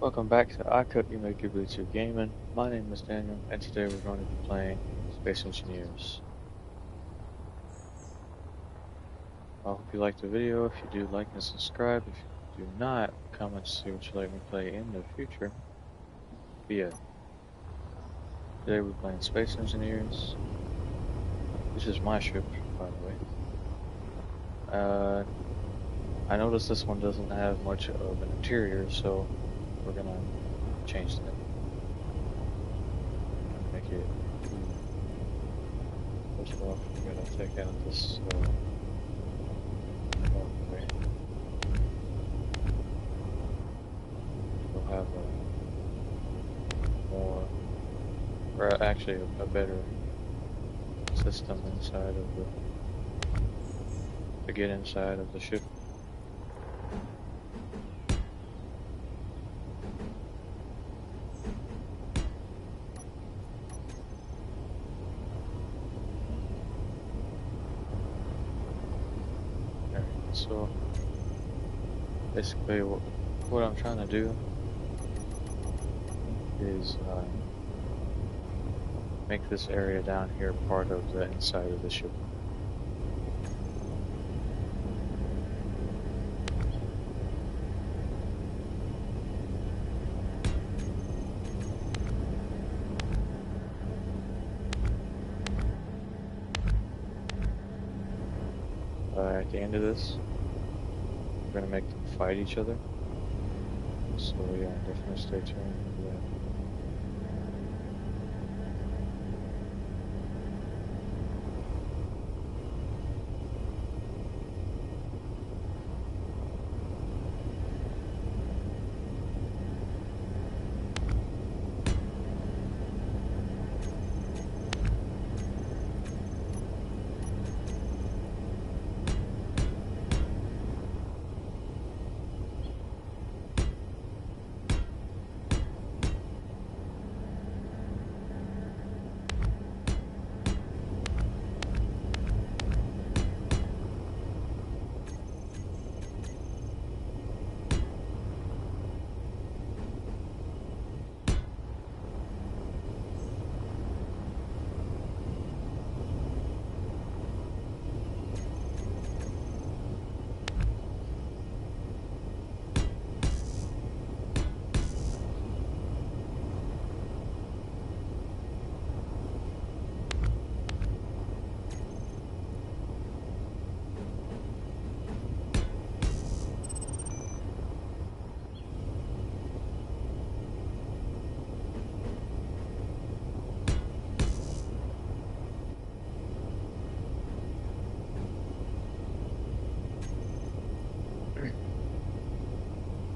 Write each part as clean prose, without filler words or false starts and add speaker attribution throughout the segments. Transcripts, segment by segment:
Speaker 1: Welcome back to I Cook You Make You Bleach Your Gaming. My name is Daniel, and today we're going to be playing Space Engineers. I hope you liked the video. If you do, like and subscribe. If you do not, comment to see what you'd like me to play in the future. But yeah, today we're playing Space Engineers. This is my ship, by the way. I noticed this one doesn't have much of an interior, so we're gonna change that. Make it. First off, we're gonna take out this. Walkway. We'll have a more, or actually a better system inside of to get inside of the ship. Alright, so basically what I'm trying to do is make this area down here part of the inside of the ship. At the end of this, we're going to make them fight each other. So yeah, definitely stay tuned for that.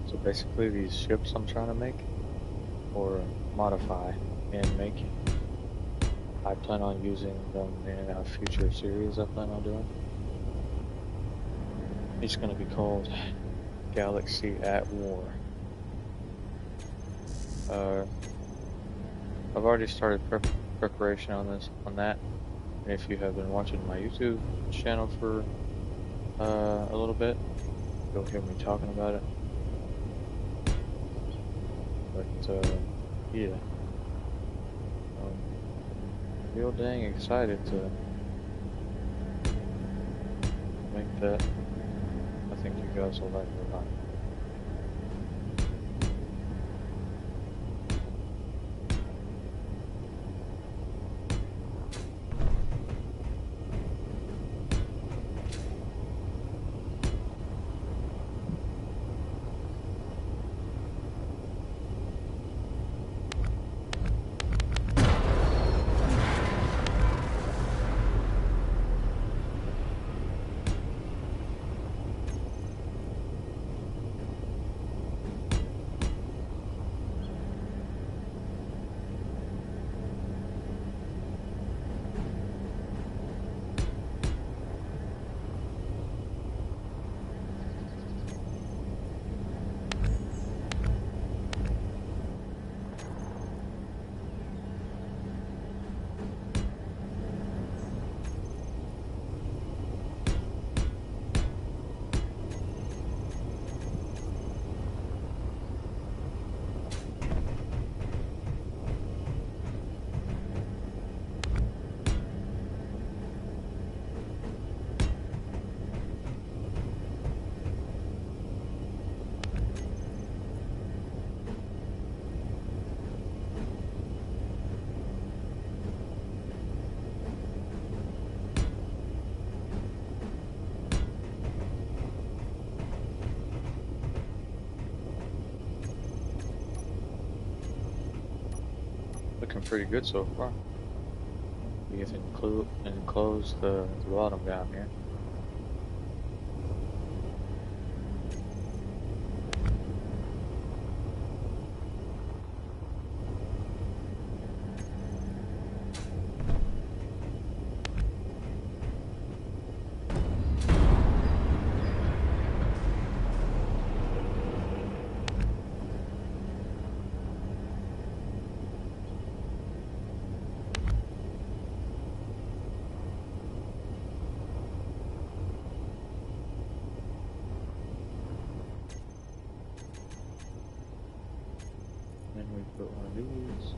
Speaker 1: So basically these ships I'm trying to make, or modify and make, I plan on using them in a future series I plan on doing. It's going to be called Galaxy at War. I've already started preparation on that, and if you have been watching my YouTube channel for a little bit, you'll hear me talking about it. But yeah, I'm real dang excited to make that. I think you guys will like it a lot. looking pretty good so far. We have enclosed the bottom down here. Then we put one of these.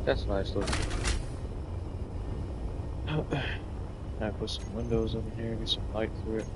Speaker 1: That's nice looking. I put some windows over here, get some light through it.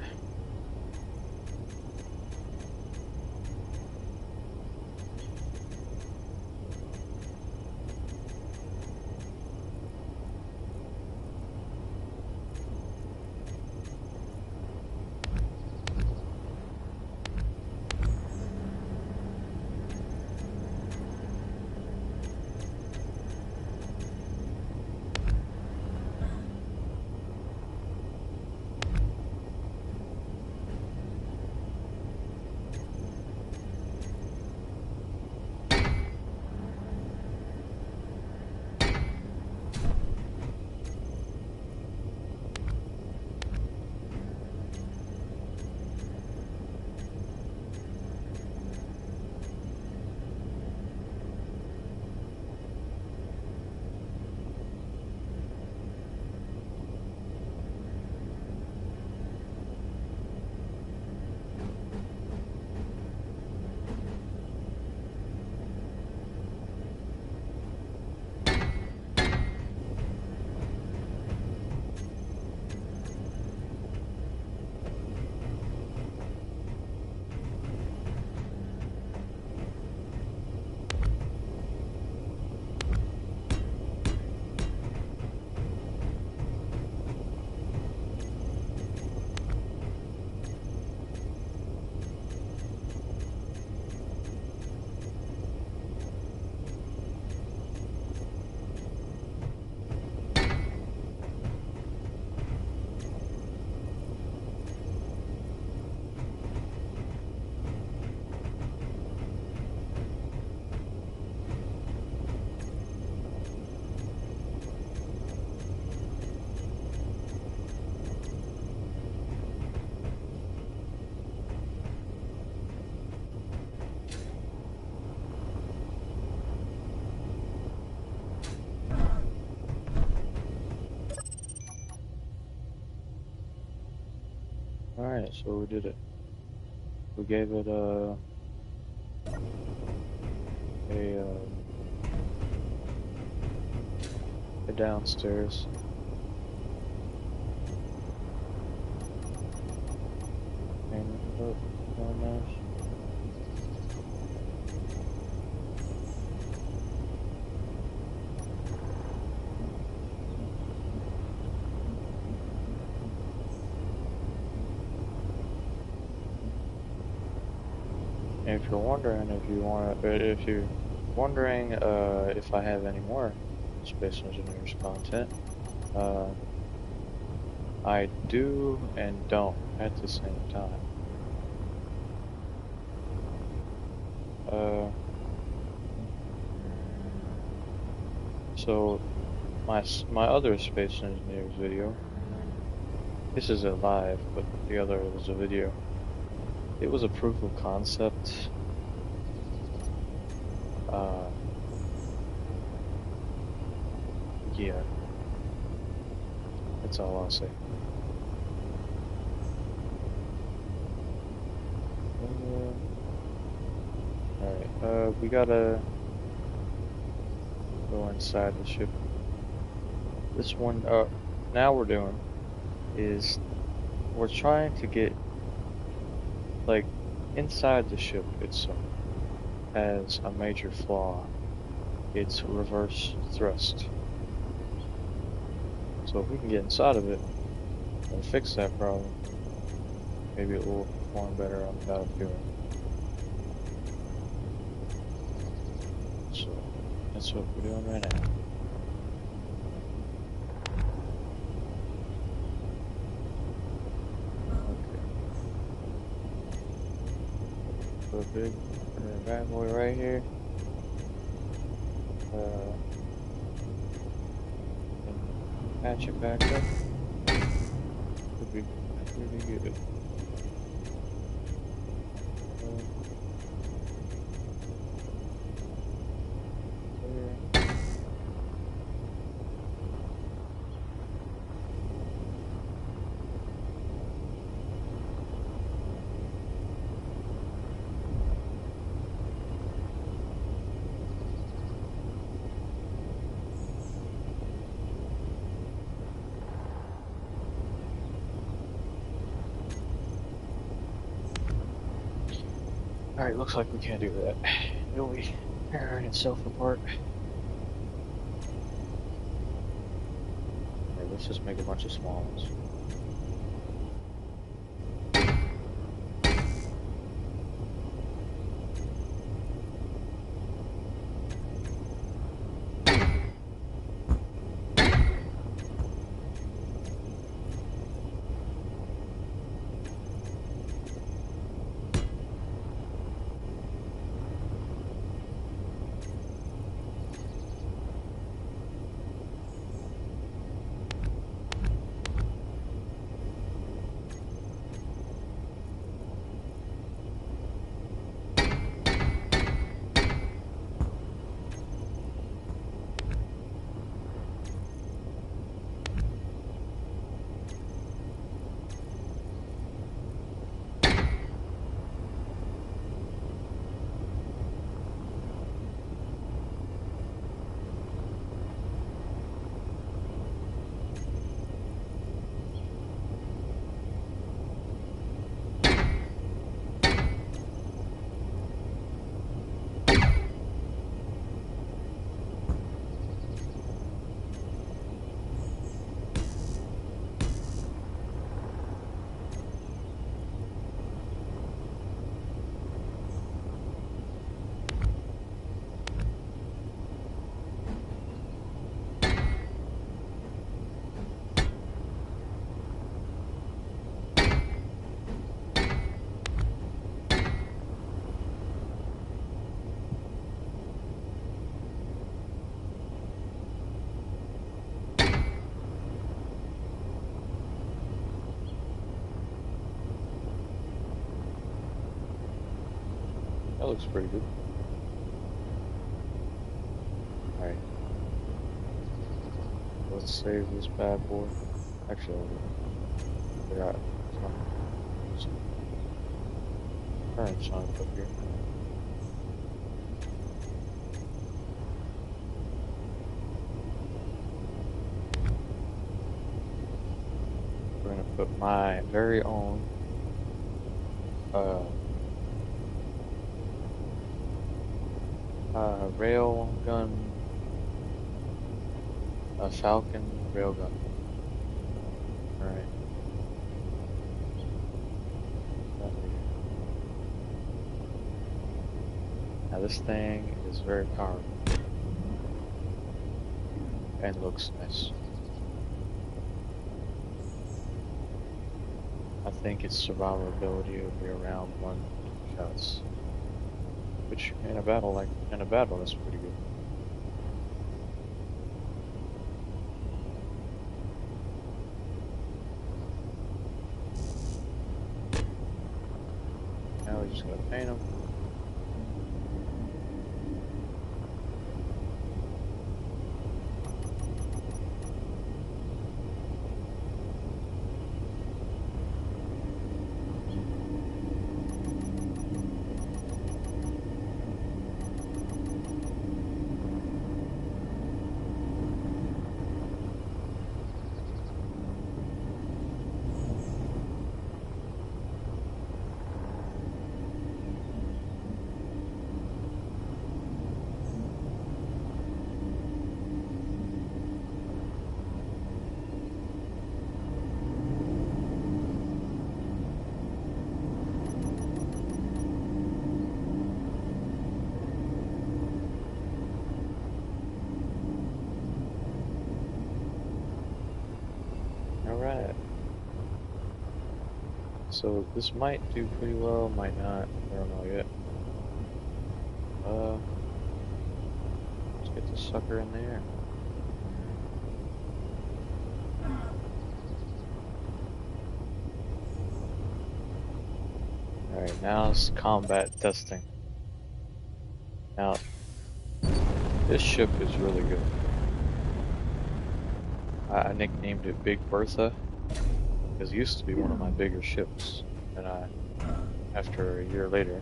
Speaker 1: Alright, so we did it. We gave it a downstairs. And look, almost. If you're wondering if I have any more Space Engineers content, I do and don't at the same time. So my other Space Engineers video, this is a live, but the other was a video. It was a proof of concept. Yeah. That's all I'll say. Alright, we gotta go inside the ship. This one, now we're doing is we're trying to get, like, inside the ship itself has a major flaw. It's reverse thrust. So if we can get inside of it and fix that problem, maybe it will perform better on the battlefield. So that's what we're doing right now. Okay. So big bad boy right here. Patch it back up. Could be pretty good. Alright, looks like we can't do that. It'll be tearing itself apart. Alright, let's just make a bunch of small ones. That looks pretty good. Alright. Let's save this bad boy. Actually, I forgot. turns on it up here. We're gonna put my very own rail gun, a Falcon railgun. Alright. Now this thing is very powerful and looks nice. I think its survivability will be around 1 shots, which in a battle that's pretty good. Now we're just gonna paint them. Alright. So this might do pretty well, might not. I don't know yet. Let's get this sucker in there. Alright, now it's combat testing. Now, this ship is really good. I nicknamed it Big Bertha because it used to be one of my bigger ships, and after a year later,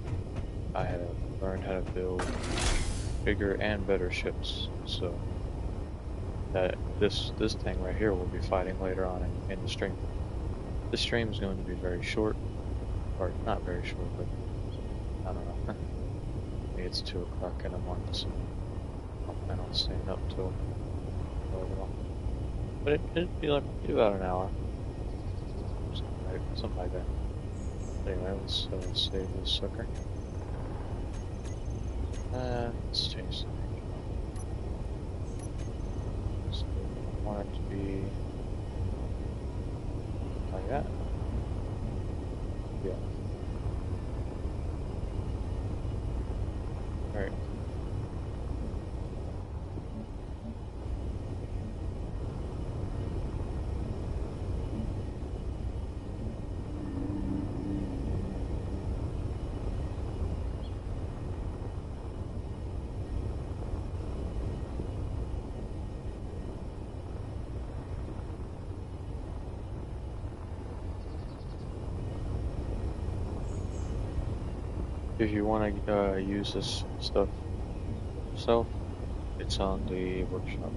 Speaker 1: I have learned how to build bigger and better ships. So that this thing right here will be fighting later on in the stream. This stream is going to be very short, or not very short, but I don't know. Maybe it's 2 o'clock in the morning, so I'll plan on staying up till however long. But it'd be about an hour. Something like that. Anyway, let's save this sucker. Let's change the name. So I want it to be like that. Yeah. Alright. If you want to use this stuff yourself, it's on the workshop.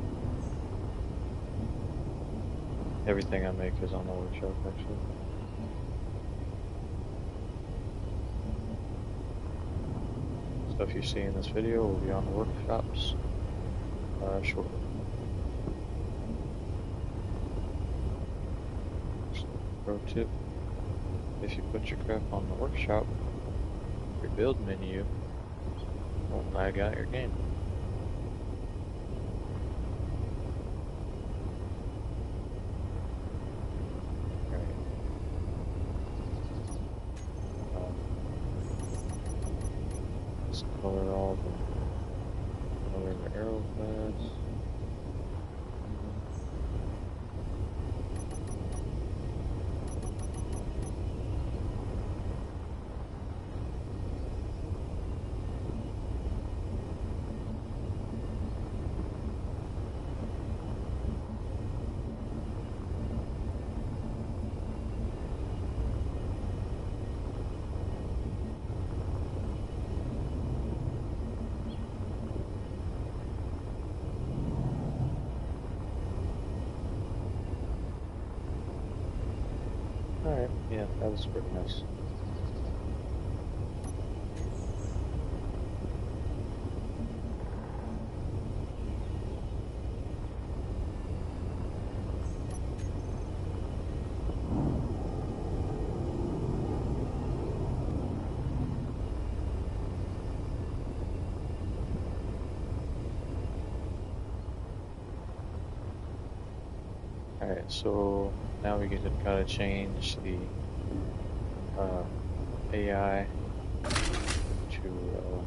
Speaker 1: Everything I make is on the workshop, actually. Stuff you see in this video will be on the workshops shortly. Pro tip: if you put your craft on the workshop, your build menu won't lag out your game. Let's color all the arrow pads. Alright, yeah, that was pretty nice. Alright, so now we gotta change the AI to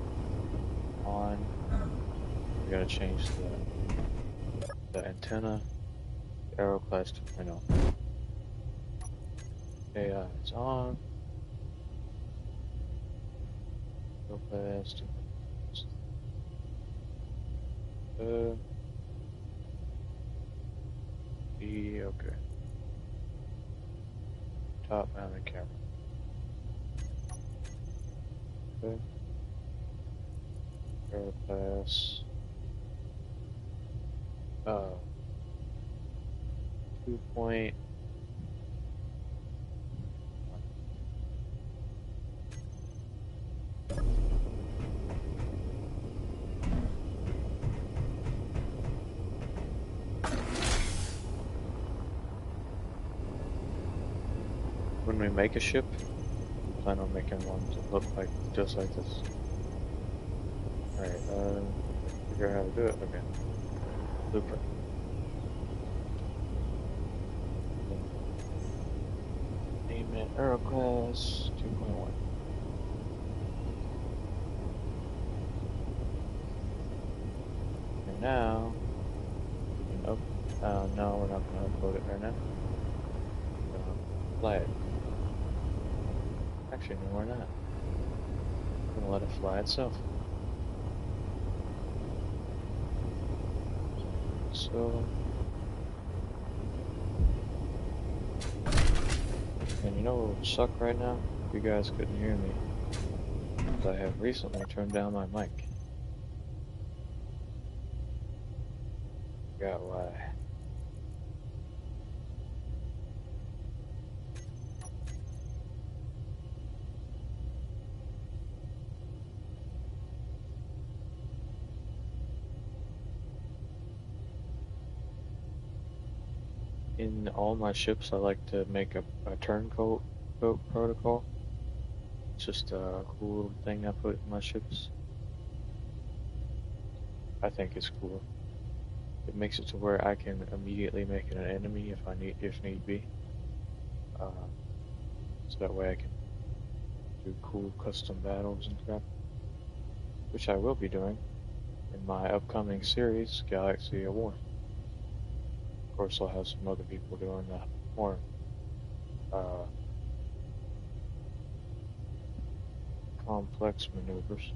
Speaker 1: on. We gotta change the antenna, Aeroclass 2.0. AI is on. Aeroclass 2.0. Okay. Top mounted camera. Okay. Aeroclass 2.0. When we make a ship, we plan on making one to look like just like this. Alright, figure out how to do it. Okay. Blueprint. Name it Aeroclass 2.1. And now, nope. No, we're not gonna upload it right now. We're gonna fly it. Actually, no, we're not. We're gonna let it fly itself. So, and you know what would suck right now? If you guys couldn't hear me, because I have recently turned down my mic. Forgot why. In all my ships, I like to make a turncoat protocol. It's just a cool little thing I put in my ships. I think it's cool. It makes it to where I can immediately make it an enemy if need be. So that way I can do cool custom battles and crap, which I will be doing in my upcoming series, Galaxy of War. Of course, I'll have some other people doing the more complex maneuvers.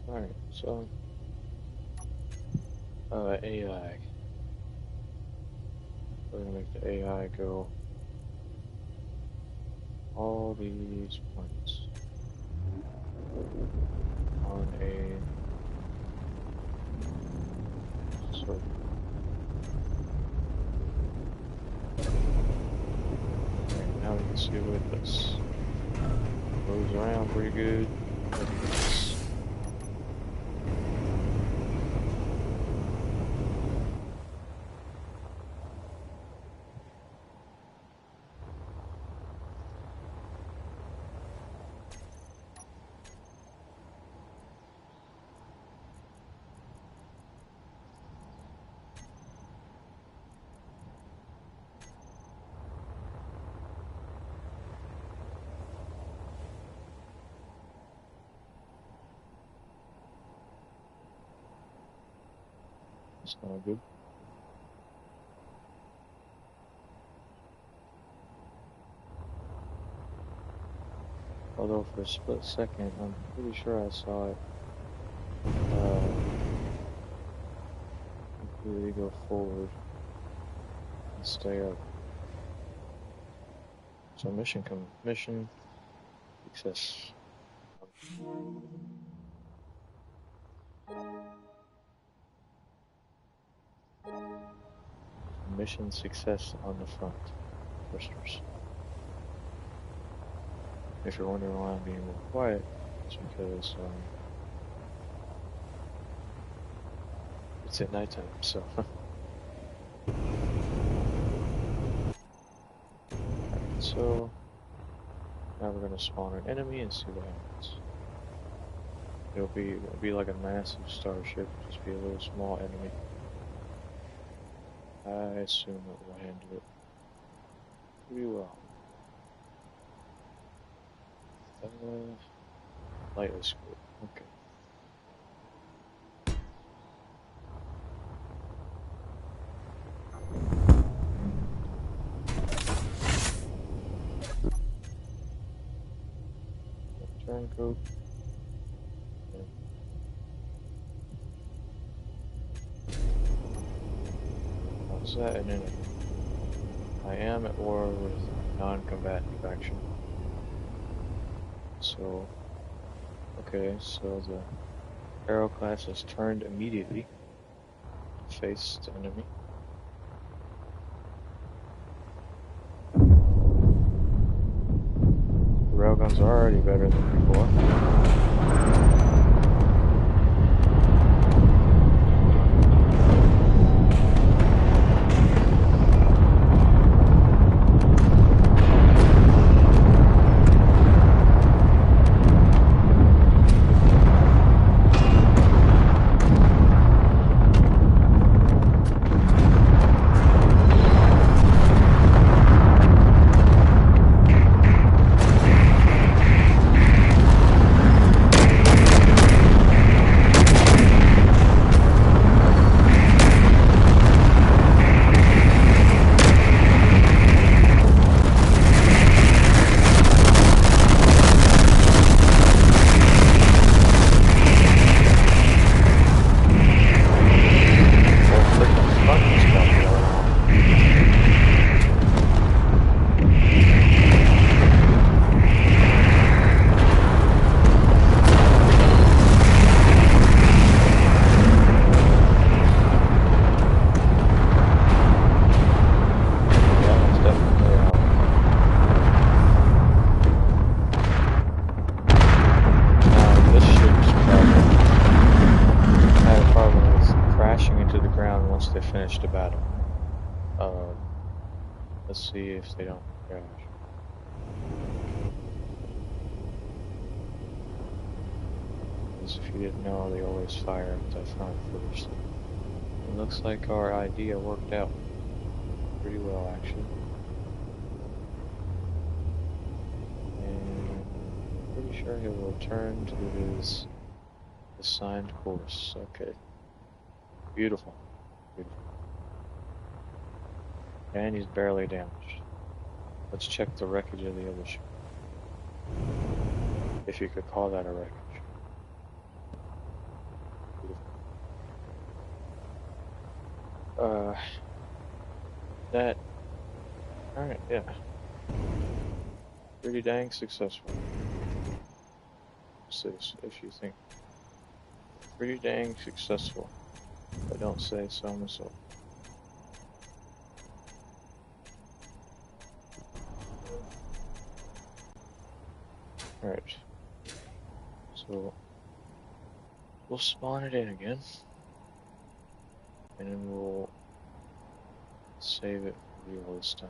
Speaker 1: Alright, so AI. We're gonna make the AI go all these points on a over. Alright, now we can see what it does. Moves around pretty good. It's not good. Although for a split second, I'm pretty sure I saw it completely go forward and stay up. So mission success. Mission success on the front. Thrusters. If you're wondering why I'm being more quiet, it's because it's at nighttime, so. Alright, so now we're gonna spawn an enemy and see what happens. It'll be like a massive starship, just be a little small enemy. I assume it will handle it pretty well. Lightly scored. Okay. Turncoat. Okay. How's that an enemy? I am at war with non-combatant faction. So, okay, so the Arrow class has turned immediately to face the enemy. The railguns are already better than before. They finished the battle. Let's see if they don't crash. Because if you didn't know, they always fire at the front first. It looks like our idea worked out pretty well, actually. And I'm pretty sure he will return to his assigned course. Okay. Beautiful. Beautiful. And he's barely damaged. Let's check the wreckage of the other ship. If you could call that a wreckage. Beautiful. That... Alright, yeah. Pretty dang successful. What's this? If you think. Pretty dang successful. If I don't say so myself. Alright. So we'll spawn it in again. And then we'll save it for real this time.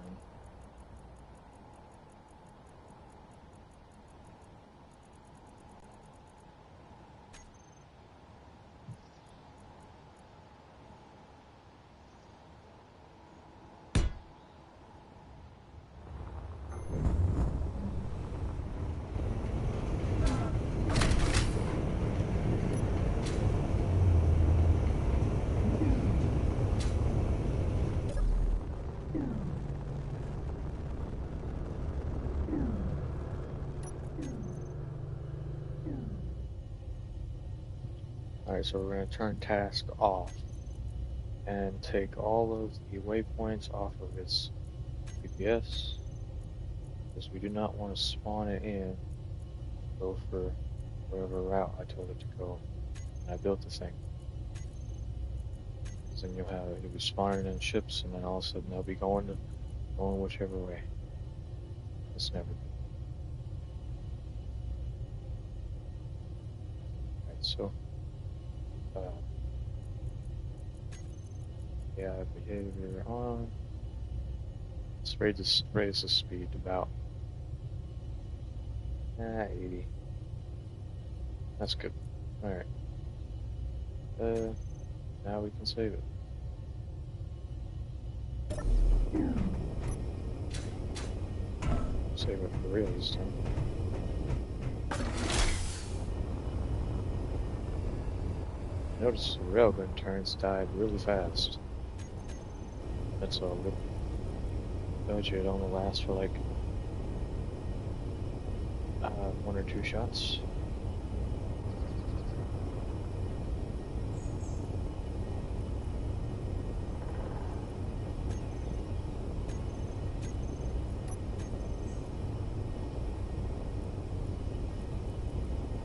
Speaker 1: Alright, so we're going to turn task off and take all of the waypoints off of its GPS because we do not want to spawn it in, go for whatever route I told it to go. And I built the thing. So then you'll be spawning in ships, and then all of a sudden they'll be going whichever way. It's never good. Alright, so yeah, behavior on. Let's raise the speed about 80. That's good. Alright. Now we can save it. Save it for real this time. Notice the railgun turns died really fast. That's all good. Told you it only lasts for like 1 or 2 shots.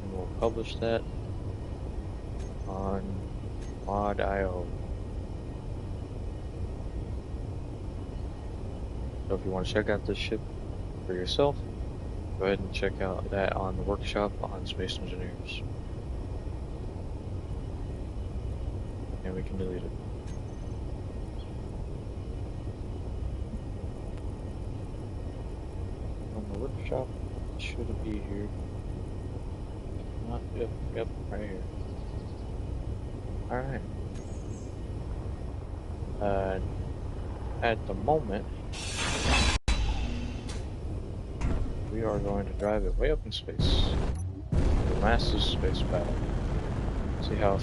Speaker 1: And we'll publish that on mod.io. So if you want to check out this ship for yourself, go ahead and check out that on the workshop on Space Engineers. And we can delete it. On the workshop, should it be here? Not, yep, right here. Alright. At the moment, we are going to drive it way up in space. The massive space battle. See how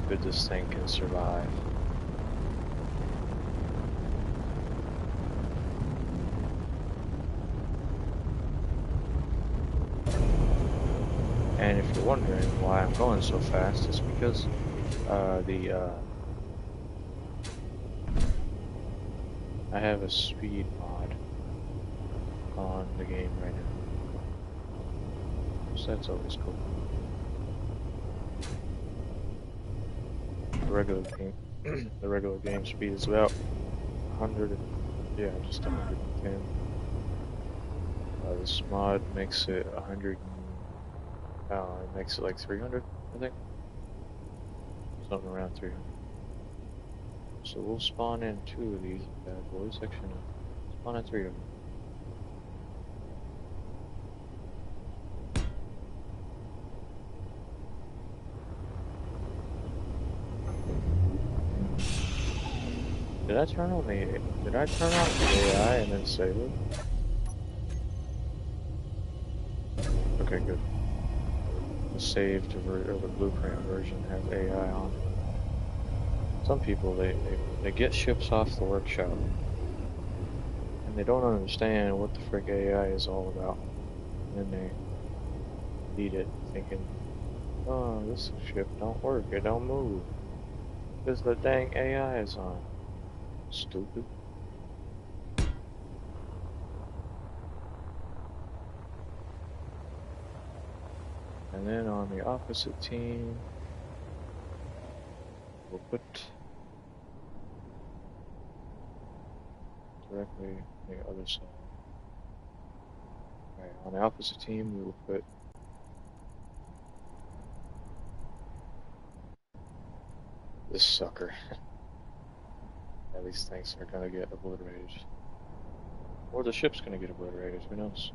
Speaker 1: good this thing can survive. And if you're wondering why I'm going so fast, it's because I have a speed mod on the game right now. So that's always cool. The regular game speed is about 100, yeah, just 110. This mod makes it 100. It makes it like 300, I think. Something around 300. So we'll spawn in 2 of these bad boys. Actually, no. Spawn in 3 of them. Did I turn off the AI and then save it? Okay, good. The saved or the blueprint version has AI on it. Some people they get ships off the workshop and they don't understand what the frick AI is all about. And then they beat it thinking, oh, this ship don't work, it don't move. Because the dang AI is on. Stupid. And then on the opposite team, we'll put directly on the other side. Alright, on the opposite team, we will put this sucker. Yeah, these things are gonna get obliterated. Or the ship's gonna get obliterated, who knows?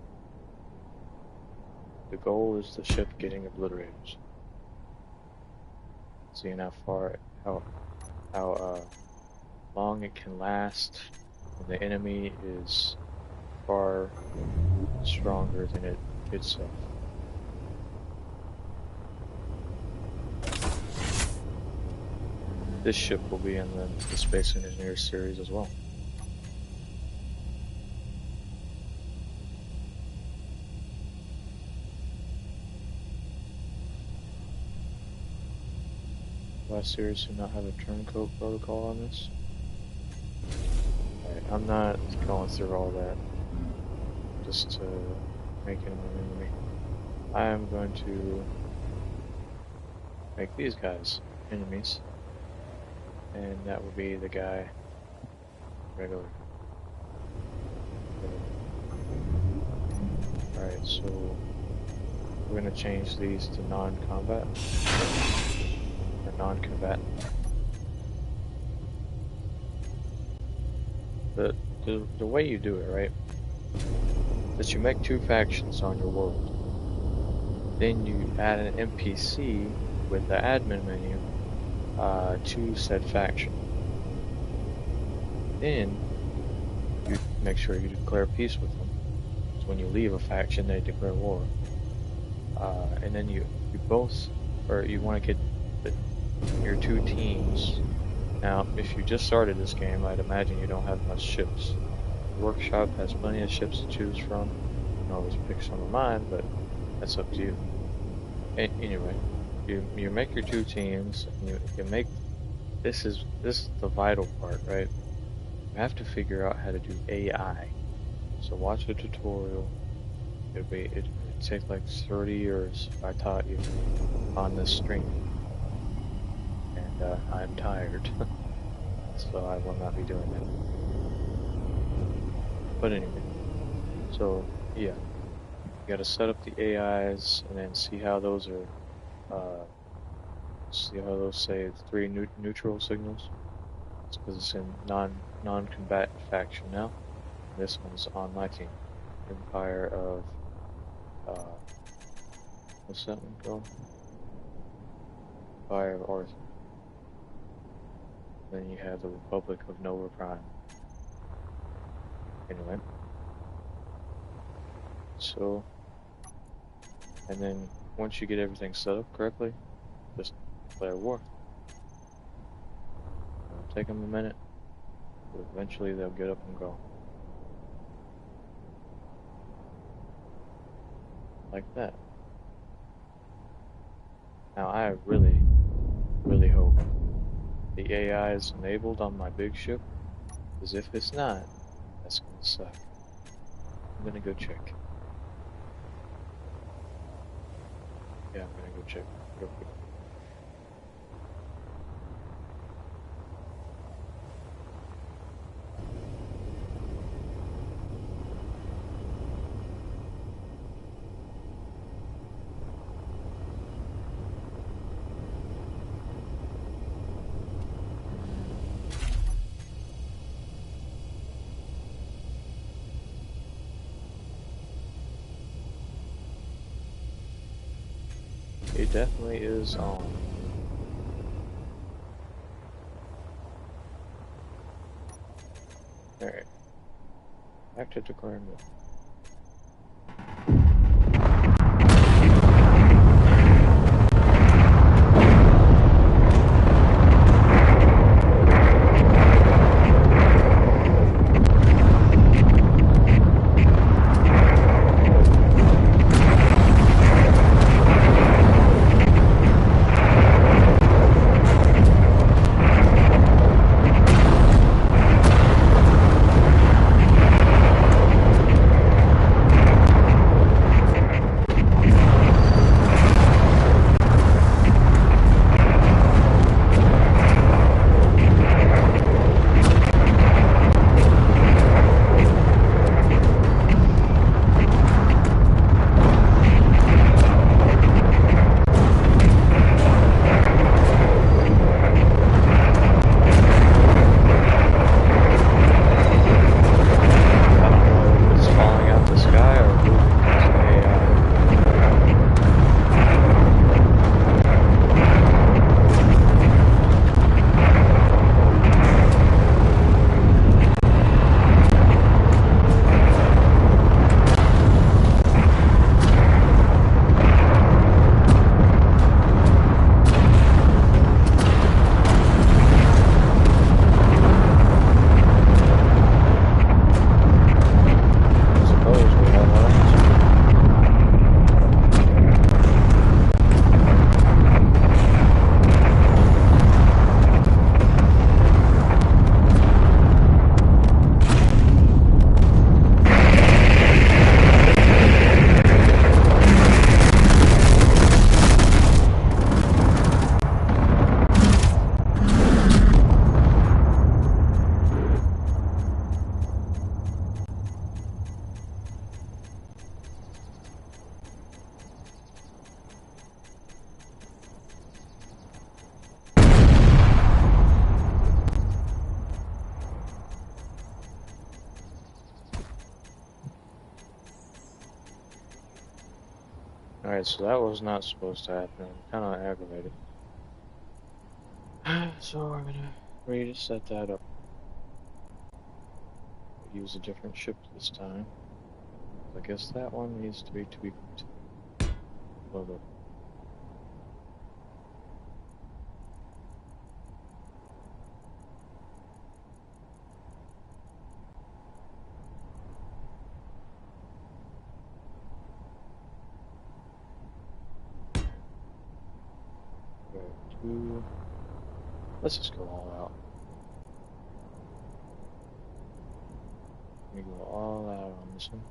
Speaker 1: The goal is the ship getting obliterated. Seeing how long it can last when the enemy is far stronger than it itself. This ship will be in the Space Engineers series as well. Last series did not have a turncoat protocol on this. Alright, I'm not going through all that just to make him an enemy. I am going to make these guys enemies, and that will be the guy regular. Alright, so we're going to change these to non-combat. Non-combatant. The way you do it, right, is you make 2 factions on your world. Then you add an NPC with the admin menu to said faction. Then you make sure you declare peace with them. So when you leave a faction, they declare war. And then you want to get your 2 teams. Now, if you just started this game, I'd imagine you don't have much ships. The workshop has plenty of ships to choose from. You can always pick some of mine, but that's up to you. Anyway, you make your 2 teams, and you make this is the vital part, right? You have to figure out how to do AI. So watch the tutorial. It'd take like 30 years if I taught you on this stream. I'm tired, so I will not be doing that. But anyway, so yeah, you gotta set up the AIs and then see how those are, see how those say 3 neutral signals. It's because it's in non-combatant faction now. This one's on my team, Empire of, what's that one called? Empire of Arthur. Then you have the Republic of Nova Prime. Anyway. So, and then once you get everything set up correctly, just declare war. It'll take them a minute, but eventually they'll get up and go. Like that. Now I really, really hope the AI is enabled on my big ship, because if it's not, that's gonna suck. I'm gonna go check. Yeah, I'm gonna go check real quick. It definitely is on. Alright. Back to declaring war. Alright, so that was not supposed to happen. I'm kinda aggravated. So I'm gonna reset that up. Use a different ship this time. I guess that one needs to be tweaked a little bit. Let's just go all out. We go all out on this one.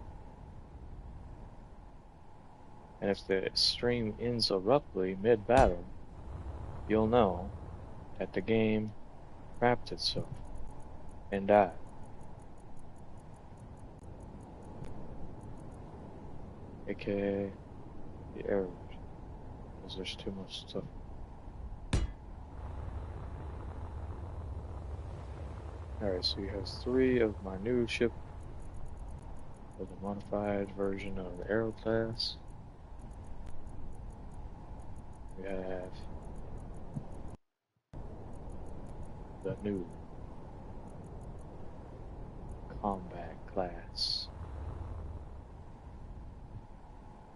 Speaker 1: And if the stream ends abruptly mid-battle, you'll know that the game crapped itself and died. AKA the error, because there's too much stuff. Alright, so you have 3 of my new ship with a modified version of the Arrow class. We have the new combat class.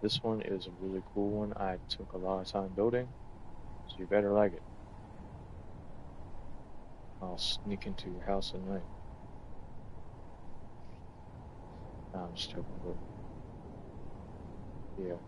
Speaker 1: This one is a really cool one. I took a lot of time building, so you better like it. I'll sneak into your house at night. No, I'm just joking, but yeah.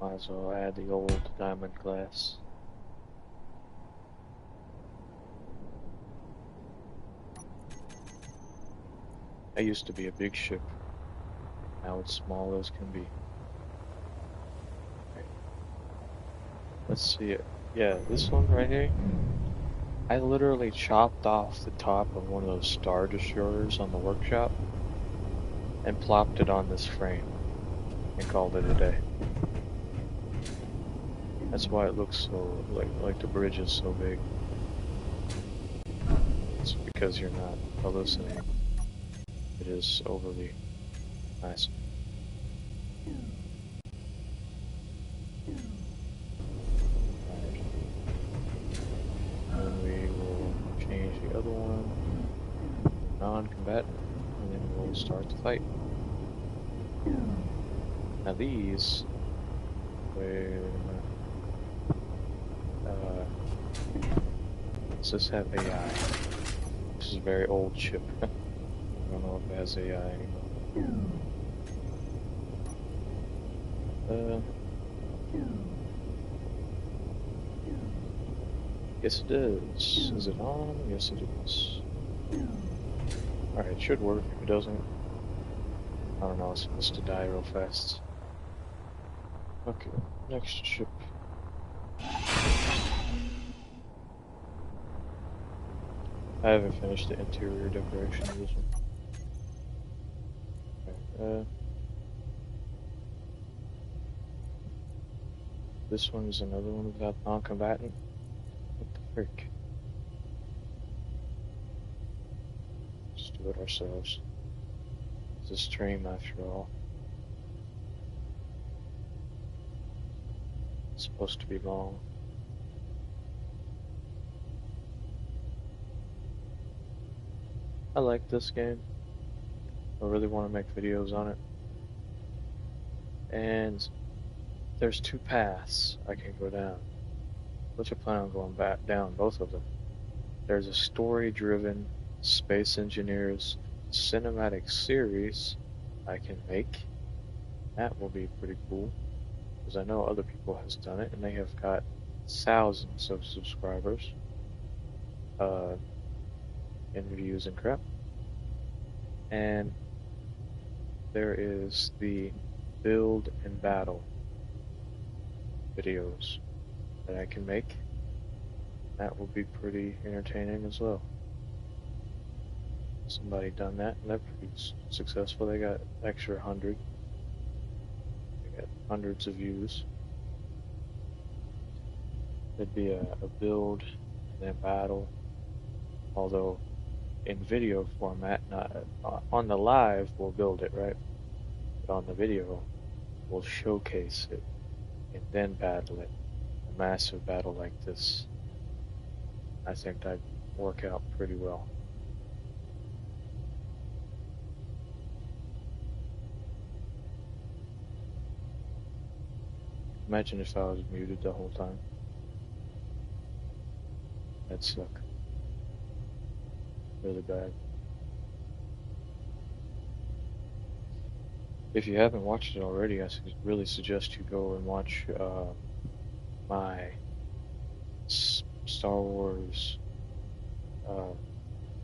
Speaker 1: Might as well add the old diamond class. I used to be a big ship. Now it's small as can be. Okay. Let's see it. Yeah, this one right here. I literally chopped off the top of one of those Star Destroyers on the workshop and plopped it on this frame and called it a day. That's why it looks so, like the bridge is so big. It's because you're not hallucinating. It is overly nice. Right. And we will change the other one to non-combatant, and then we'll start the fight. Now these, does this have AI? This is a very old ship. I don't know if it has AI anymore. Yes it does. Is it on? Yes it is. Alright, it should work. If it doesn't, I don't know, it's supposed to die real fast. Okay, next ship. I haven't finished the interior decoration of this one. Okay, this one is another one without non-combatant. What the frick? Let's do it ourselves. It's a stream after all. It's supposed to be long. I like this game. I really want to make videos on it. And there's 2 paths I can go down, which I plan on going back down both of them. There's a story-driven Space Engineers cinematic series I can make. That will be pretty cool, because I know other people has done it, and they have got thousands of subscribers, in views and crap. and there is the build and battle videos that I can make. That will be pretty entertaining as well. Somebody done that, and they're pretty successful. They got extra 100. They got hundreds of views. It'd be a build and then battle, although in video format, not on the live we'll build it, right? But on the video we'll showcase it and then battle it. A massive battle like this, I think that'd work out pretty well. Imagine if I was muted the whole time. That'd suck. Really bad. If you haven't watched it already, I really suggest you go and watch my Star Wars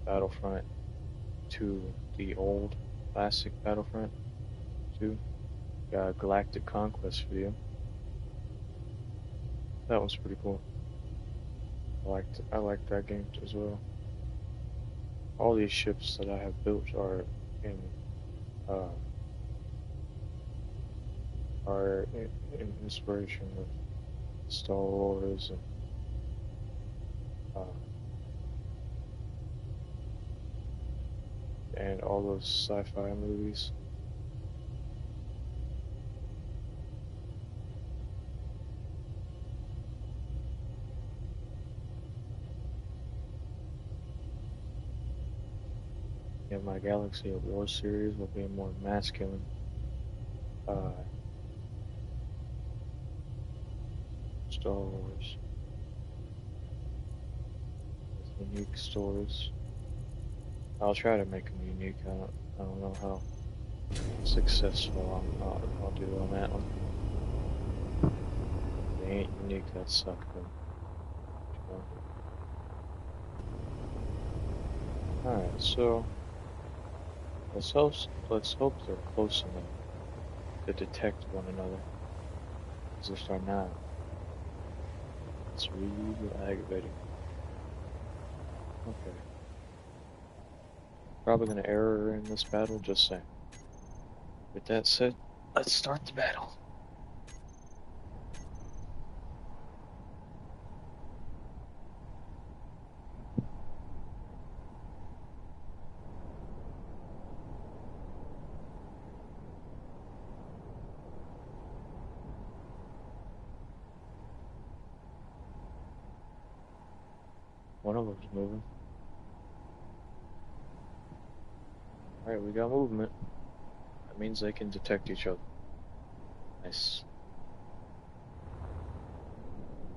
Speaker 1: Battlefront 2, the old classic Battlefront 2, Galactic Conquest video. That was pretty cool. I liked that game as well. All these ships that I have built are in inspiration with Star Wars and all those sci-fi movies. Yeah, my Galaxy of War series will be more masculine. Star Wars with unique stories. I'll try to make them unique. I don't know how successful I'll do on that one. If they ain't unique, that suck. Alright, so let's hope they're close enough to detect one another. Because if they're not, it's really aggravating. Okay. Probably gonna error in this battle, just saying. With that said, let's start the battle. One of them's moving. Alright, we got movement. That means they can detect each other. Nice.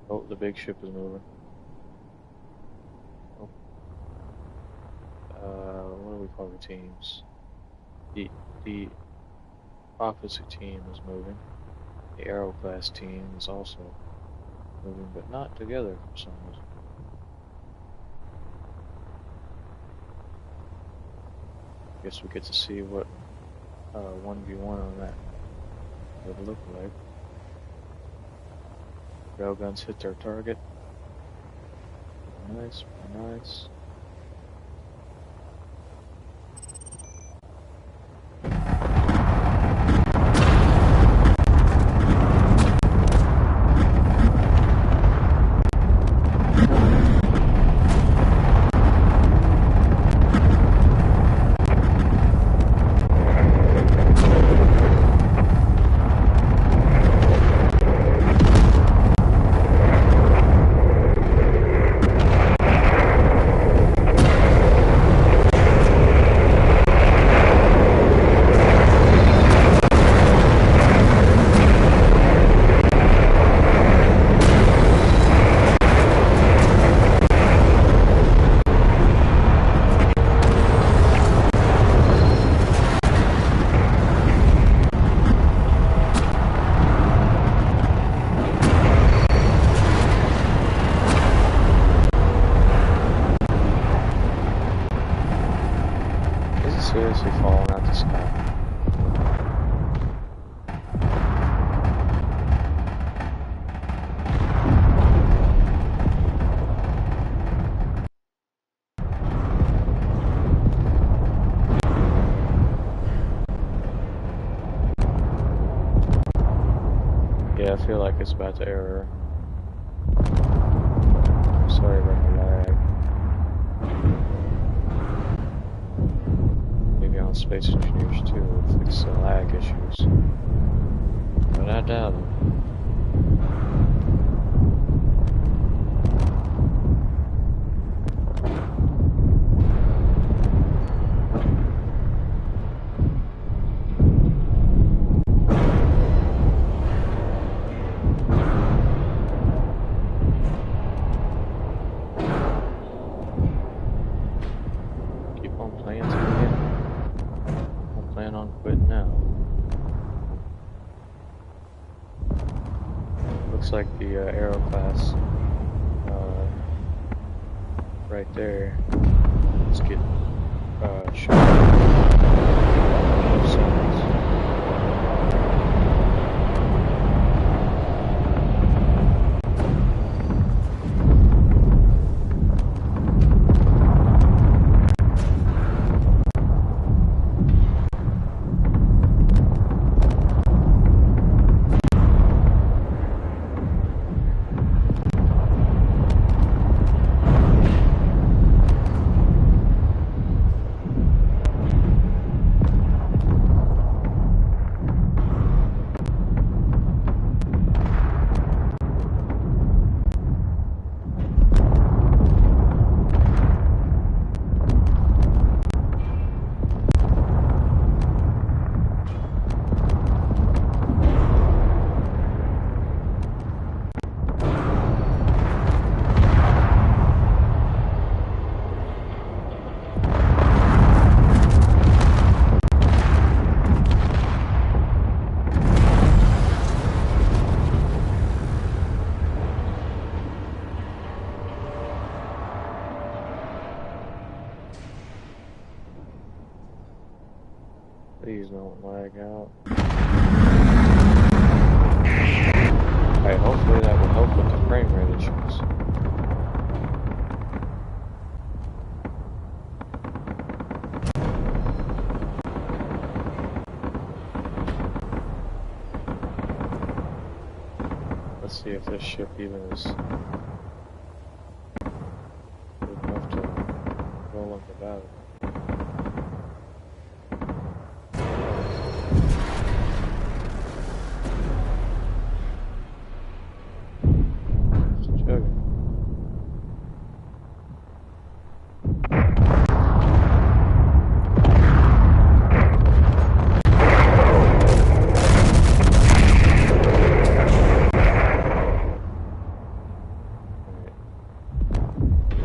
Speaker 1: Oh, the big ship is moving. Oh. What do we call the teams? The opposite team is moving. The Arrow class team is also moving, but not together for some reason. Guess we get to see what 1v1 on that would look like. Railguns hit their target. Nice, nice. Yeah, I feel like it's about to error. Sorry about the lag. Maybe on Space Engineers 2 will fix the lag issues. But I doubt it. Looks like the Aero class right there is getting shot. Please don't lag out. Alright, hopefully that will help with the frame rate issues. Let's see if this ship even is good enough to roll up the battle.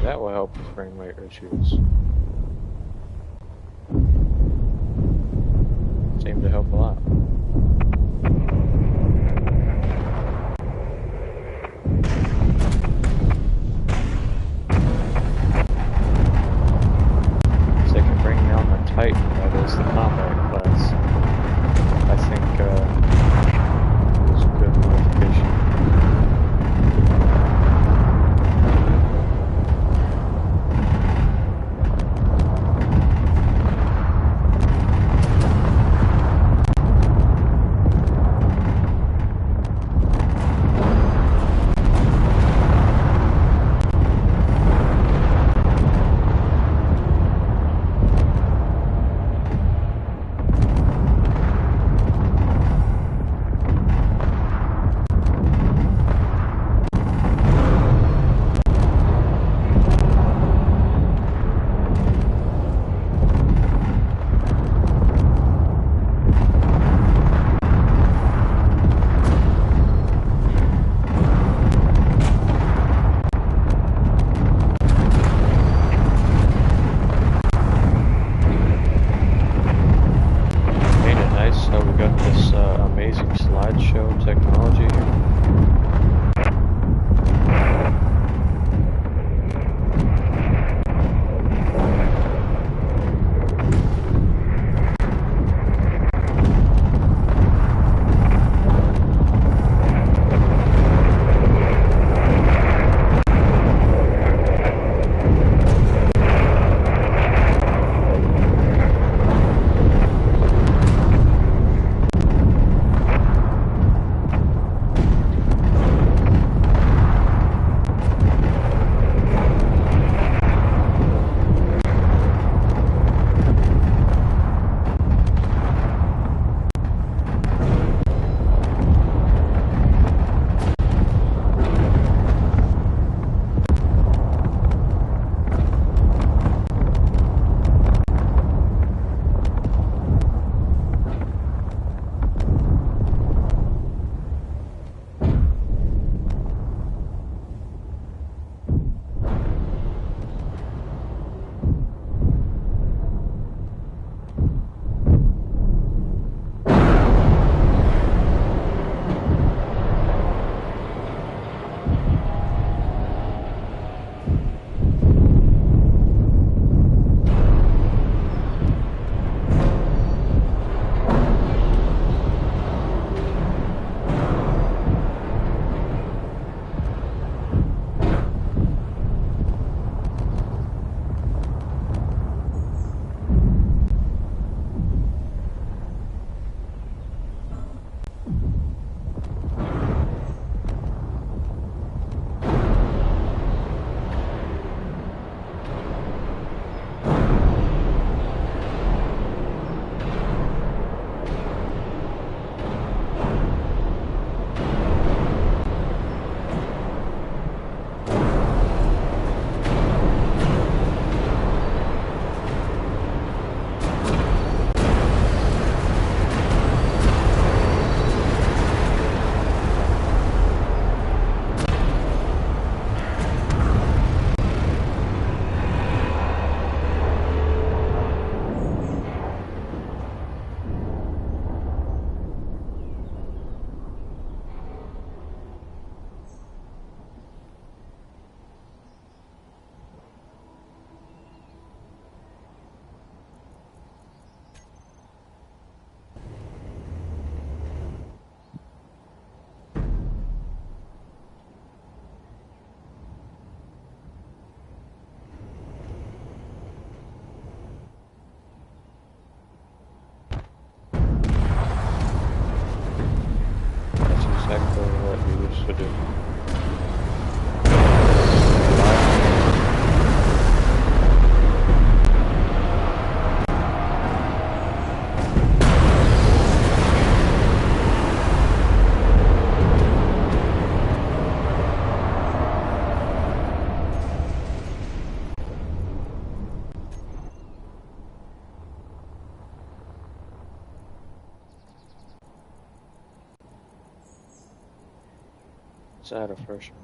Speaker 1: That will help with frame rate issues. Seemed to help a lot. If they can bring down the Titan, that is the combat class, I think it was a good modification. else would do. Let's add a freshman.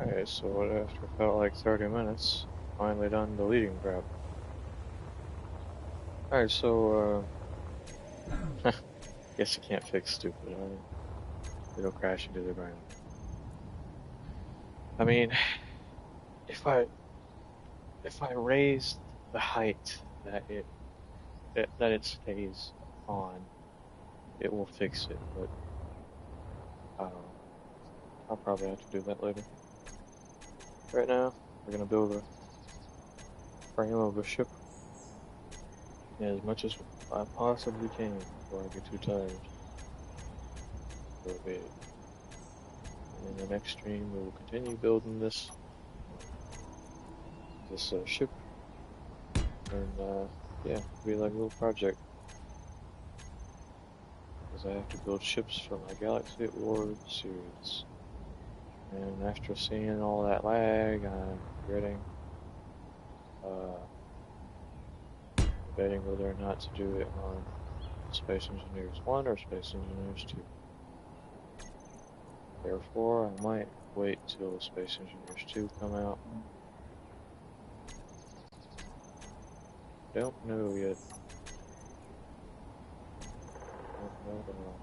Speaker 1: Alright, so after about like 30 minutes, finally done deleting crap. Alright, so, guess you can't fix stupid, right? it'll crash into the ground. I mean, if I raise the height that it stays on, it will fix it. But I don't know. I'll probably have to do that later. Right now, we're gonna build a frame of a ship as much as I possibly can before I get too tired. Go to bed. And in the next stream, we will continue building this ship, and yeah, it'll be like a little project. Because I have to build ships for my Galaxy at War series. And after seeing all that lag, I'm regretting debating whether or not to do it on Space Engineers 1 or Space Engineers 2. Therefore, I might wait till Space Engineers 2 come out. Don't know yet. Don't know at all.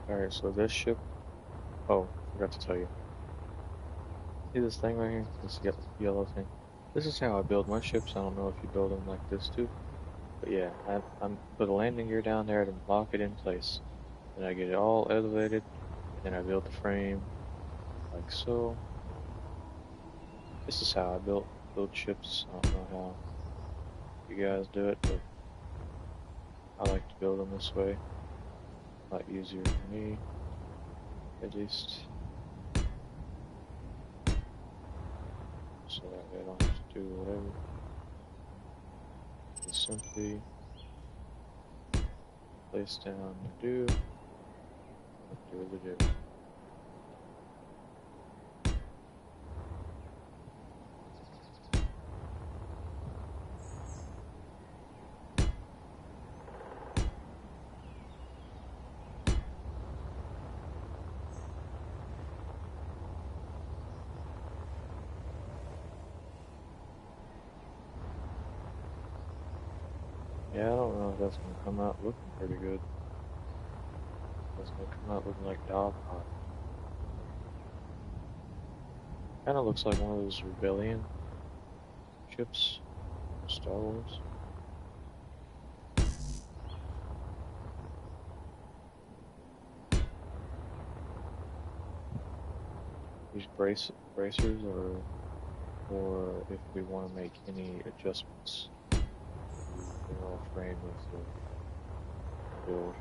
Speaker 1: Alright, so this ship. Oh, forgot to tell you. See this thing right here? This yellow thing? This is how I build my ships. I don't know if you build them like this too. But yeah, I'm put a landing gear down there to lock it in place. Then I get it all elevated. Then I build the frame like so. This is how I build ships. I don't know how you guys do it, but I like to build them this way. A lot easier for me, at least. So that way I don't have to do whatever. Just simply place down the do the do. Yeah, I don't know if that's gonna come out looking pretty good. That's gonna come out looking like dog pot. Kinda looks like one of those rebellion ships from Star Wars. These bracers or if we want to make any adjustments to the overall frame of the build.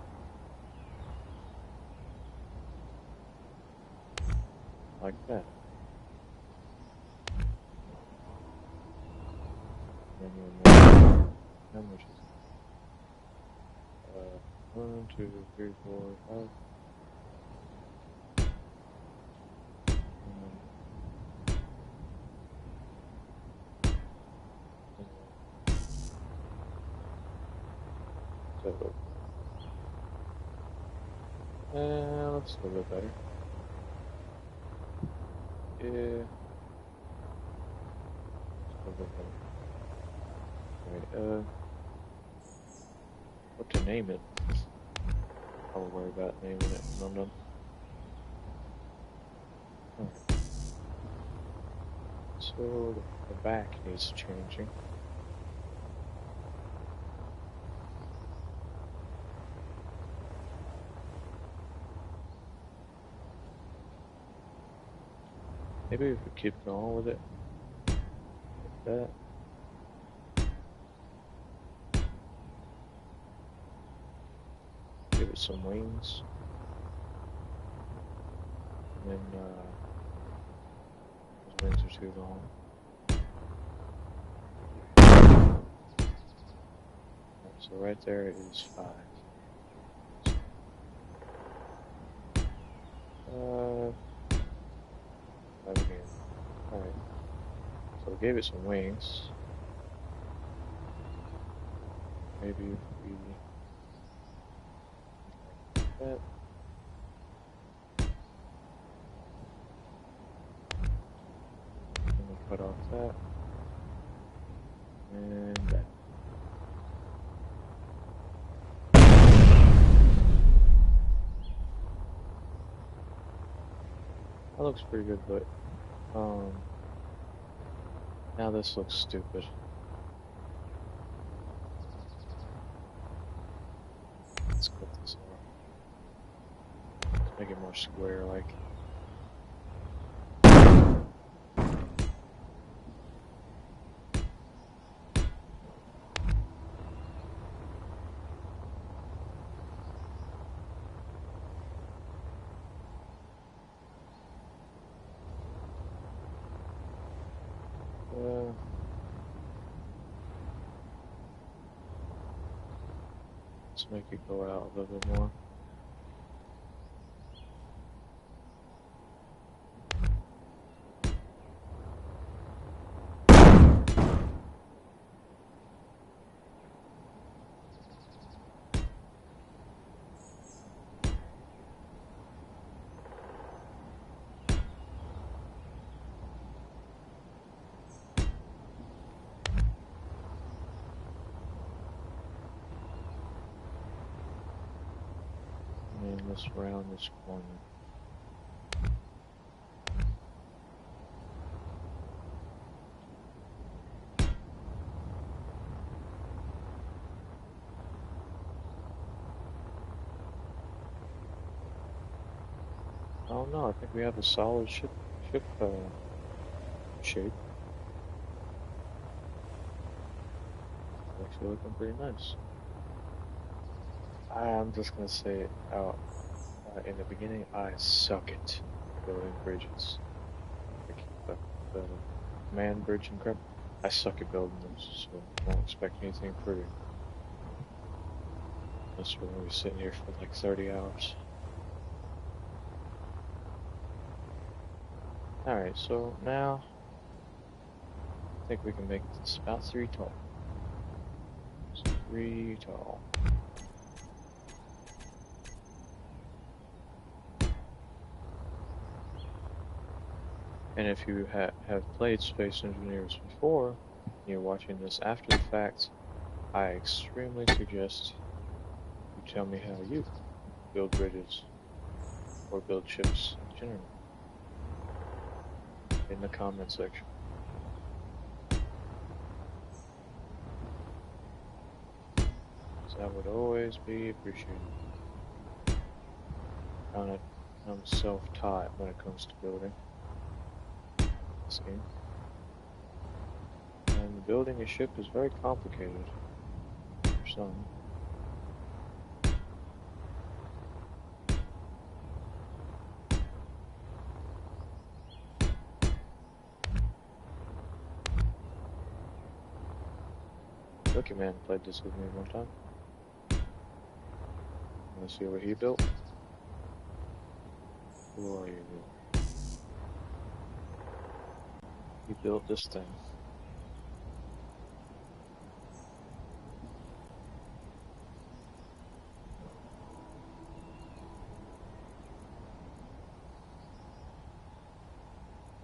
Speaker 1: Like that. And then how much is it? 1, 2, 3, 4, 5. Looks a little bit better. Yeah. A little bit better. Alright, what to name it. I'll worry about naming it when I'm done. Alright. So the back needs changing. Maybe if we keep going with it, like that. Give it some wings. And then, those wings are too long. So right there is 5. Again. Alright. So we gave it some wings. Maybe if we like that. And we cut off that. And that. That looks pretty good, but now this looks stupid. Let's cut this off. Let's make it more square-like. Let's make it go out a little bit more. And let's round this corner. Oh no, I think we have a solid ship shape. It's actually looking pretty nice. I'm just gonna say it out in the beginning. I suck at building bridges. Like the man bridge and crap. I suck at building those, so don't expect anything pretty. Unless we're gonna be sitting here for like 30 hours. Alright, so now I think we can make this about 3 tall. So 3 tall. And if you have played Space Engineers before, and you're watching this after the fact, I extremely suggest you tell me how you build bridges or build ships in general in the comment section. So that would always be appreciated. I'm self-taught when it comes to building this game. And building a ship is very complicated for some. Rookie Man played this with me one time. Wanna see what he built? Who are you? He built this thing.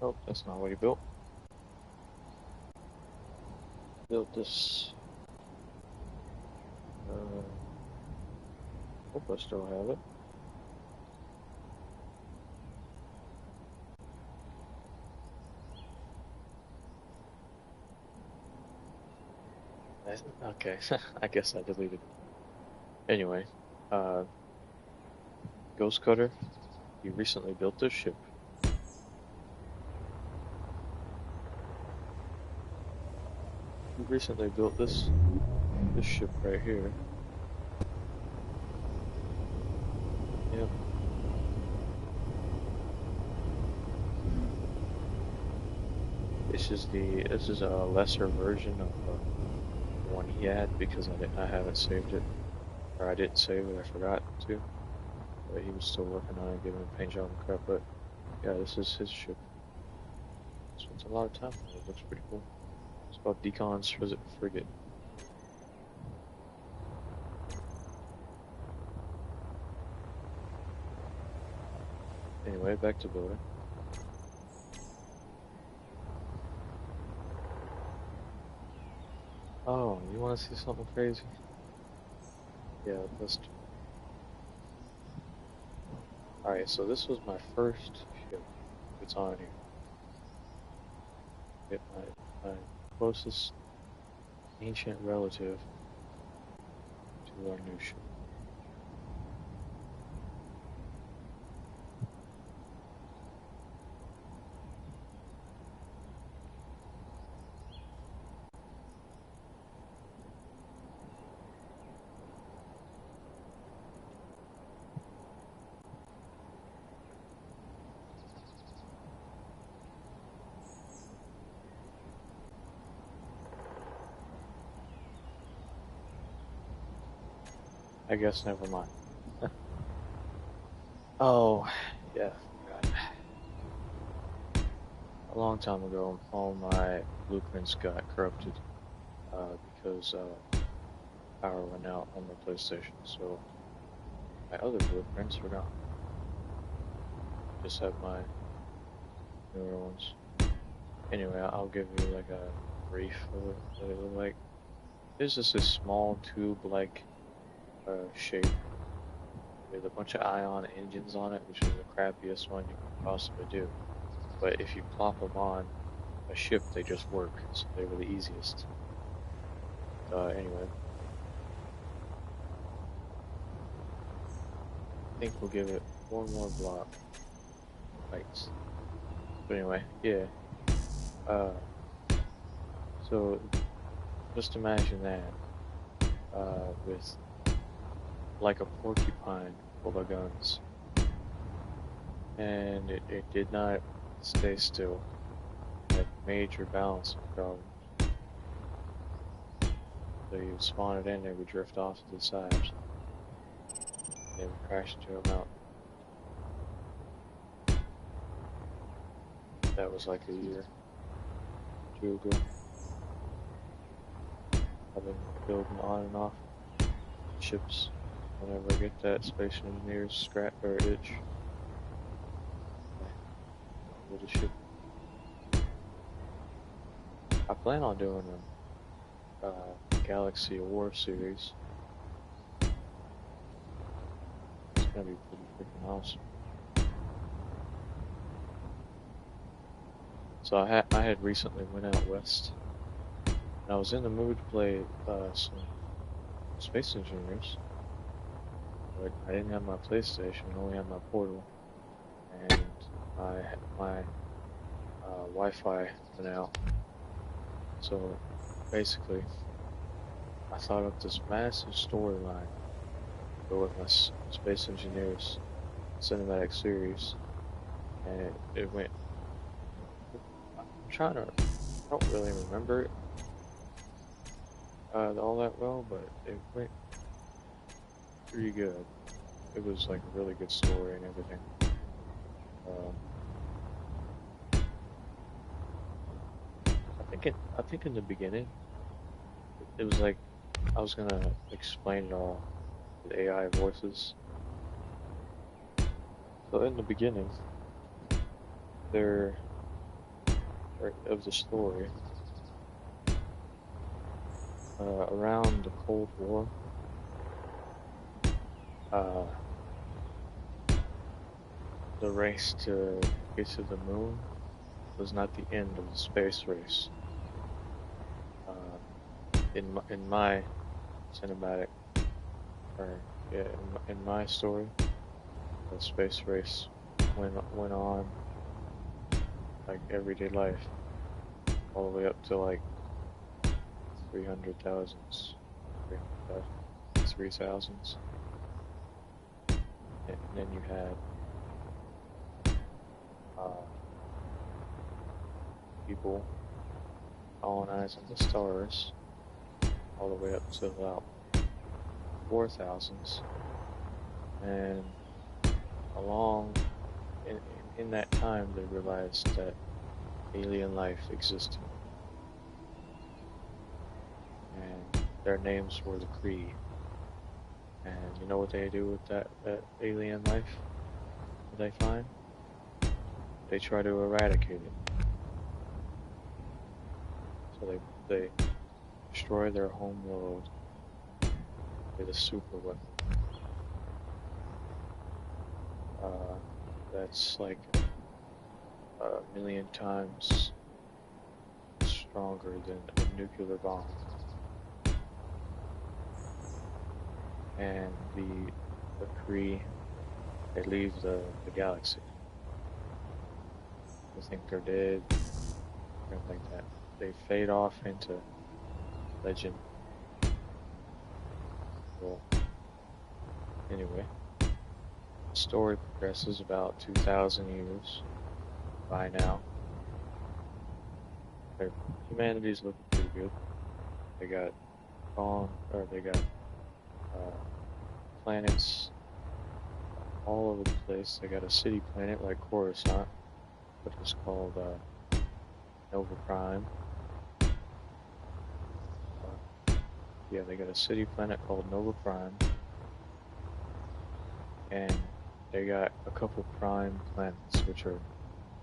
Speaker 1: Oh, that's not what he built. Built this Hope I still have it. Okay, I guess I deleted it. Anyway, uh, Ghost Cutter, you recently built this ship. You recently built this ship right here. Yep. This is a lesser version of the one he had because I haven't saved it, or I didn't save it. I forgot to. But he was still working on it, giving it paint job and crap. But yeah, this is his ship. Spent a lot of time on it. It looks pretty cool. It's called Deacon's Frigate. Anyway, back to building. Oh, you want to see something crazy? Yeah, let's do. Alright, so this was my first ship. It's on here. Get my closest ancient relative to our new ship. I guess never mind. Oh, yeah. God. A long time ago, all my blueprints got corrupted because power went out on my PlayStation. So my other blueprints were gone. Just have my newer ones. Anyway, I'll give you like a brief of what it looked like. It's just a small tube-like shape with a bunch of ion engines on it, which is the crappiest one you can possibly do. But if you plop them on a ship, they just work, so they were the easiest. Anyway, I think we'll give it one more block. Lights. But anyway, yeah. So just imagine that with like a porcupine full of guns, and it did not stay still. It had major balancing problems. So you spawn it in, it would drift off to the sides. It would crash into a mountain. That was like a year or two ago. I've been building on and off ships whenever I get that Space Engineers scrap or itch. Build a ship. I plan on doing a Galaxy of War series. It's gonna be pretty freaking awesome. So I had recently went out west, and I was in the mood to play some Space Engineers, but I didn't have my PlayStation. I only had my Portal, and my Wi-Fi went out. So basically, I thought up this massive storyline to go with my Space Engineers cinematic series, and it went. I don't really remember it all that well, but it went pretty good. It was like a really good story and everything. I think in the beginning, it was like I was gonna explain it all with AI voices. So in the beginning, there of the story, around the Cold War, Uh, the race to get to the moon was not the end of the space race. In my cinematic, or yeah, in my story, the space race went on like everyday life, all the way up to like 300,000s, 3,000s, and then you had people colonizing the stars, all the way up to about 4,000s, and along in that time they realized that alien life existed, and their names were the Kree. And you know what they do with that alien life that they find? They try to eradicate it. So they destroy their home world with a super weapon. That's like a million times stronger than a nuclear bomb. And the Kree, they leave the galaxy. They think they're dead, something like that. They fade off into legend. Well, anyway, the story progresses about 2,000 years by now. Humanity's looking pretty good. They got planets all over the place. They got a city planet like Coruscant, which is called Nova Prime. Yeah, they got a city planet called Nova Prime, and they got a couple prime planets which are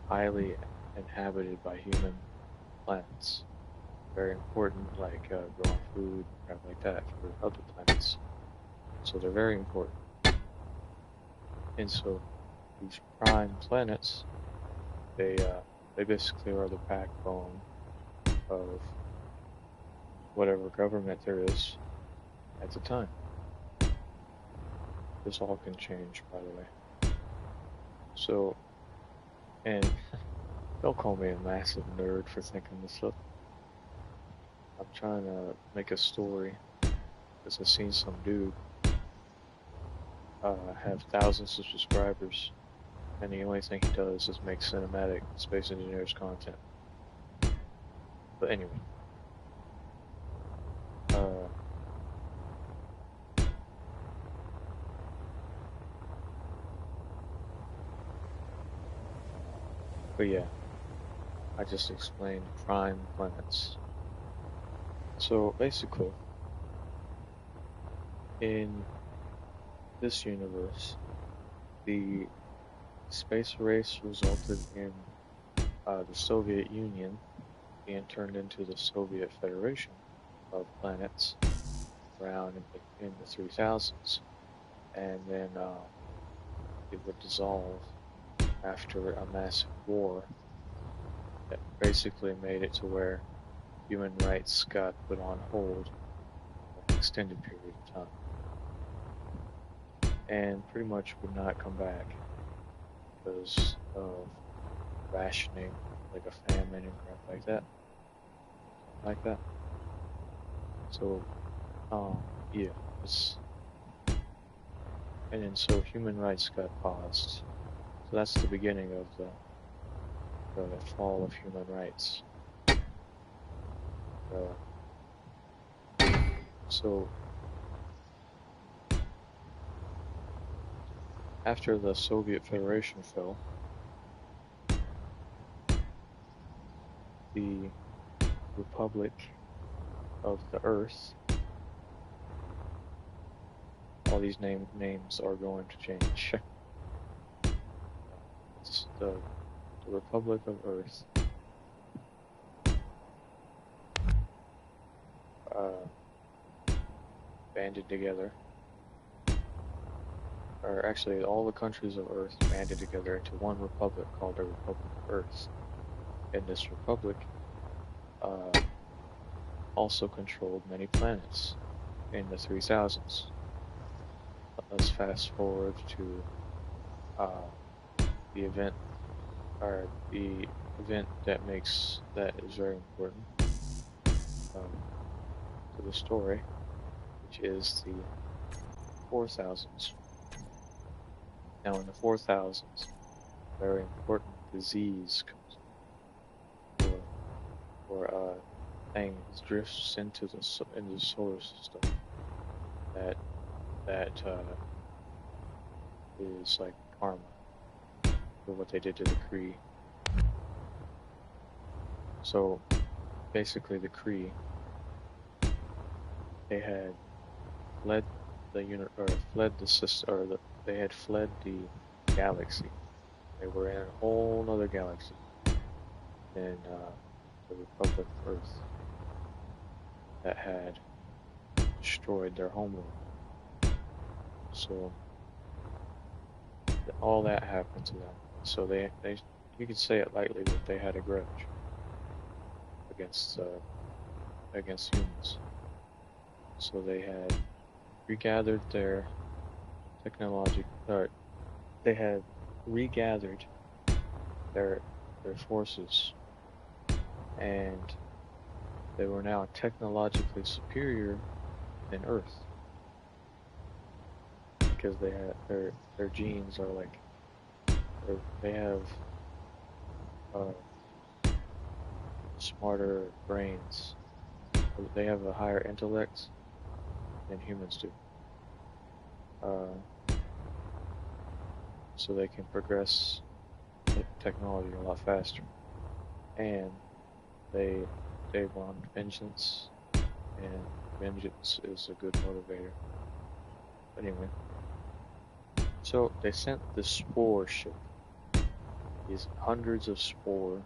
Speaker 1: highly inhabited by human planets. Very important, like growing food, crap like that for other planets. So they're very important. And so these prime planets, they basically are the backbone of whatever government there is at the time. This all can change, by the way. So, and don't call me a massive nerd for thinking this up. I'm trying to make a story because I've seen some dude have thousands of subscribers, and the only thing he does is make cinematic Space Engineers content. But anyway, but yeah, I just explained prime planets. So basically, in this universe, the space race resulted in the Soviet Union being turned into the Soviet Federation of planets around in the 3000s, and then it would dissolve after a massive war that basically made it to where human rights got put on hold for an extended period of time, and pretty much would not come back because of rationing, like a famine and crap like that. So, yeah, and then so human rights got paused. So that's the beginning of the fall of human rights. So after the Soviet Federation fell, the Republic of the Earth, all these names are going to change. It's the Republic of Earth. Banded together or actually all the countries of Earth banded together into one republic called the Republic of Earth. And this republic also controlled many planets in the 3000s. Let's fast forward to the event that is very important to the story, which is the 4000s. Now, in the 4000s, a very important disease comes, or thing drifts into the solar system that is like karma for what they did to the Kree. So basically, the Kree, they had fled the system, or they had fled the galaxy. They were in a whole other galaxy in the Republic of Earth that had destroyed their homeworld. So all that happened to them. So they you could say it lightly that they had a grudge against humans. So they had regathered their technology. They had regathered their forces, and they were now technologically superior than Earth, because they had their genes are like they have smarter brains. They have a higher intellect than humans do. So they can progress technology a lot faster. And they want vengeance, and vengeance is a good motivator. But anyway, so they sent the Spore ship, these hundreds of Spore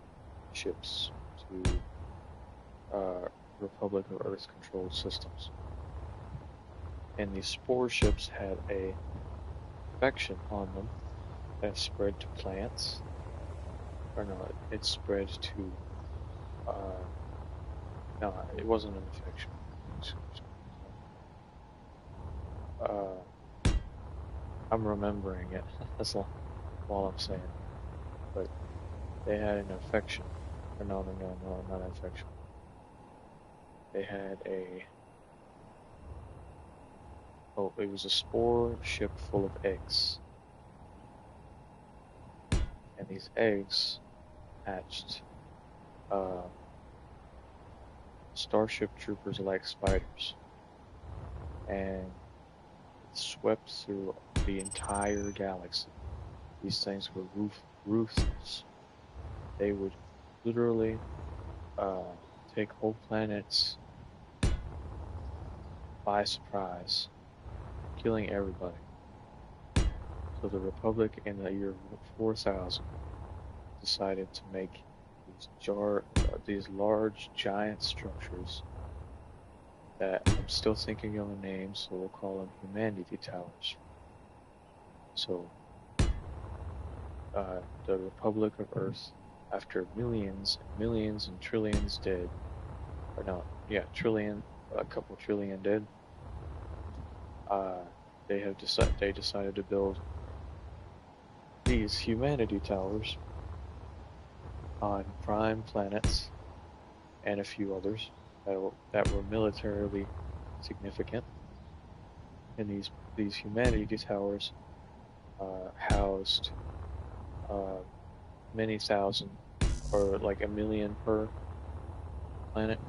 Speaker 1: ships to Republic of Earth controlled systems. And these Spore ships had a infection on them that spread to plants. Or no, it spread to no, it wasn't an infection. I'm remembering it. That's all I'm saying. But they had an infection. Or no, not an infection. They had it was a spore ship full of eggs. And these eggs hatched starship troopers like spiders, and swept through the entire galaxy. These things were ruthless. They would literally take whole planets by surprise, killing everybody. So the Republic in the year 4000 decided to make these large giant structures that I'm still thinking of the names, so we'll call them Humanity Towers. So the Republic of Earth, after millions and millions and trillions dead, or no, yeah, a couple trillion dead, they decided to build these Humanity Towers on prime planets and a few others that were militarily significant. And these Humanity Towers housed many thousand, or like a million per planet,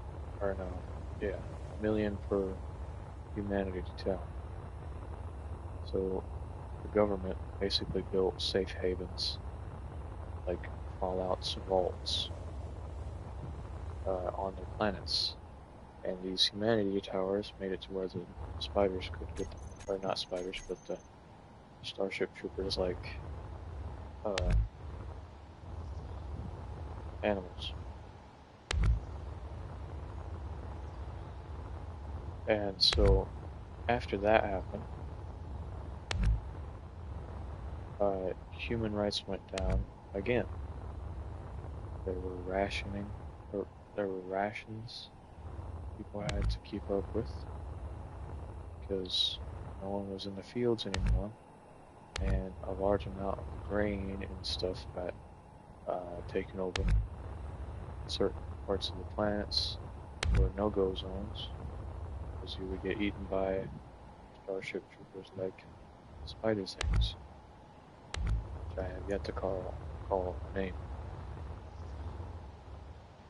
Speaker 1: or no, yeah, a million per Humanity Tower. So the government basically built safe havens, like Fallout's vaults, on their planets. And these Humanity Towers made it to where the spiders could get, or not spiders, but the starship troopers like animals. And so after that happened, human rights went down again. There were rationing, or there were rations people had to keep up with because no one was in the fields anymore, and a large amount of grain and stuff got taken over. Certain parts of the planets were no-go zones because you would get eaten by starship troopers like spider things, which I have yet to call a name.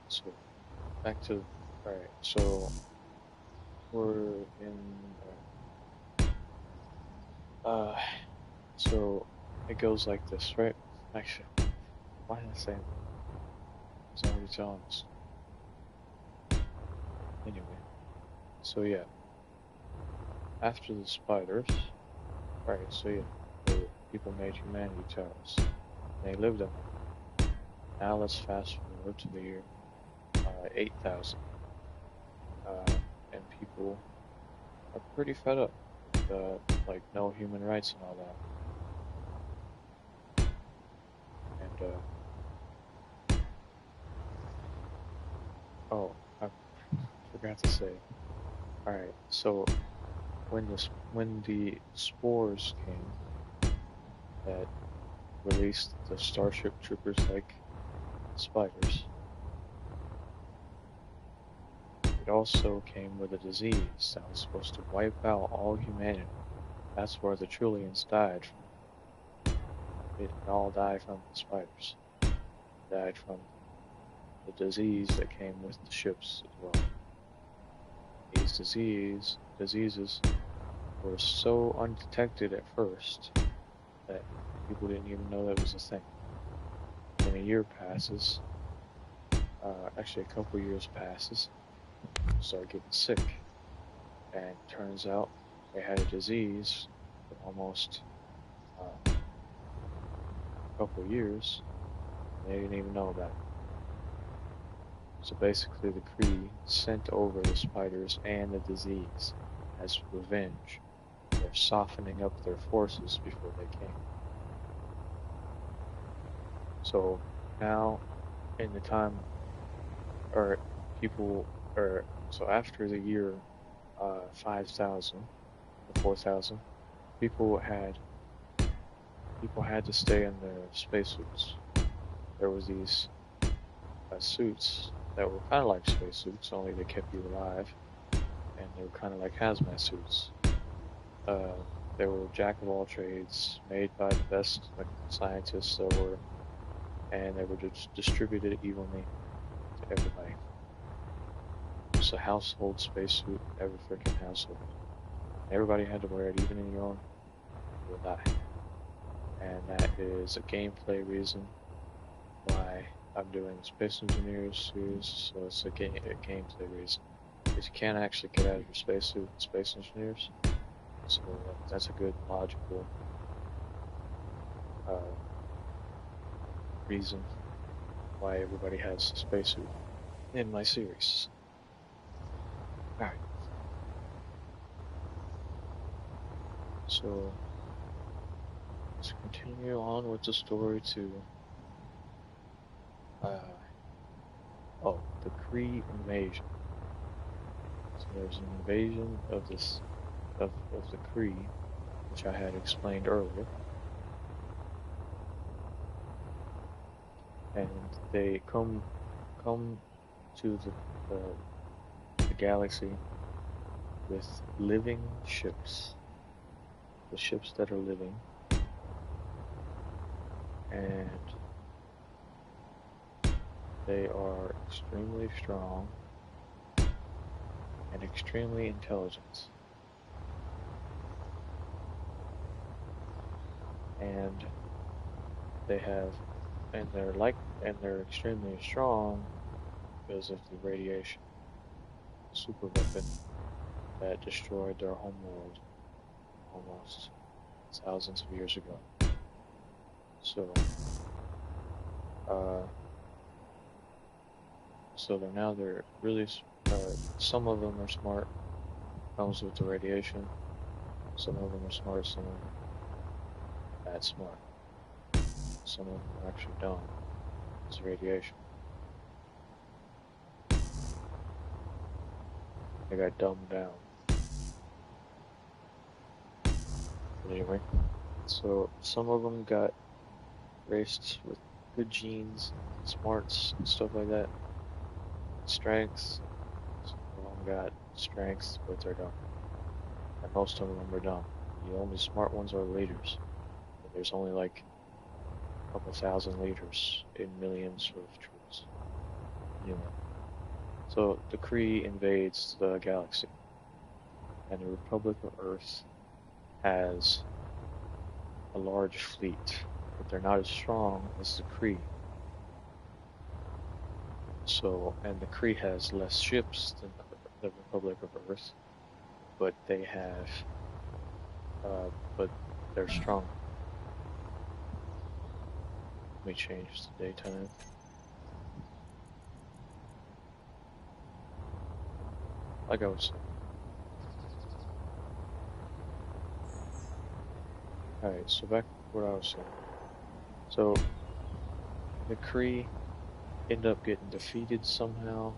Speaker 1: So back to alright. So we're in. So it goes like this, right? Actually, why did I say that? I was already telling us. Anyway, so yeah, after the spiders, right? So yeah, the people made humanity terrorists. They lived on it. Now let's fast forward to the year 8000, and people are pretty fed up with like no human rights and all that. And oh, I forgot to say. All right, so when the spores came that released the starship troopers like spiders, it also came with a disease that was supposed to wipe out all humanity. That's where the Trillians died from. It all died from the spiders. It died from the disease that came with the ships as well. These diseases were so undetected at first that people didn't even know that was a thing. Then a year passes, actually a couple years passes, start getting sick, and turns out they had a disease for almost a couple years, and they didn't even know about it. So basically the Kree sent over the spiders and the disease as revenge. They're softening up their forces before they came. So now, in the time, or people, or so after the year 5000 or 4000, people had to stay in their spacesuits. There was these suits that were kind of like spacesuits, only they kept you alive, and they were kind of like hazmat suits. They were jack of all trades, made by the best scientists there were, and they were just distributed evenly to everybody. It's a household spacesuit, every freaking household. Everybody had to wear it, even in your own, will die. And that is a gameplay reason why I'm doing the Space Engineers series, so it's a gameplay reason. Because you can't actually get out of your spacesuit in Space Engineers, so that's a good logical reason why everybody has a spacesuit in my series. Alright. So let's continue on with the story to the Kree invasion. So there's an invasion of the Kree, which I had explained earlier. And they come to the galaxy with living ships. The ships that are living. And they are extremely strong and extremely intelligent. And they're extremely strong because of the radiation super weapon that destroyed their homeworld almost thousands of years ago. So they're really, some of them are smart, comes with the radiation. Some of them are smart, some of them not smart. some of them are actually dumb. It's radiation. They got dumbed down. But anyway, so some of them got raised with good genes, smarts, and stuff like that. Strengths. Some of them got strengths, but they're dumb. And most of them are dumb. The only smart ones are leaders. There's only like a couple thousand leaders in millions of troops. Anyway, so the Kree invades the galaxy, and the Republic of Earth has a large fleet, but they're not as strong as the Kree. So, and the Kree has less ships than the Republic of Earth, but they have, but they're strong. Let me change to daytime. Like I was saying. Alright, so back to what I was saying. So, the Kree end up getting defeated somehow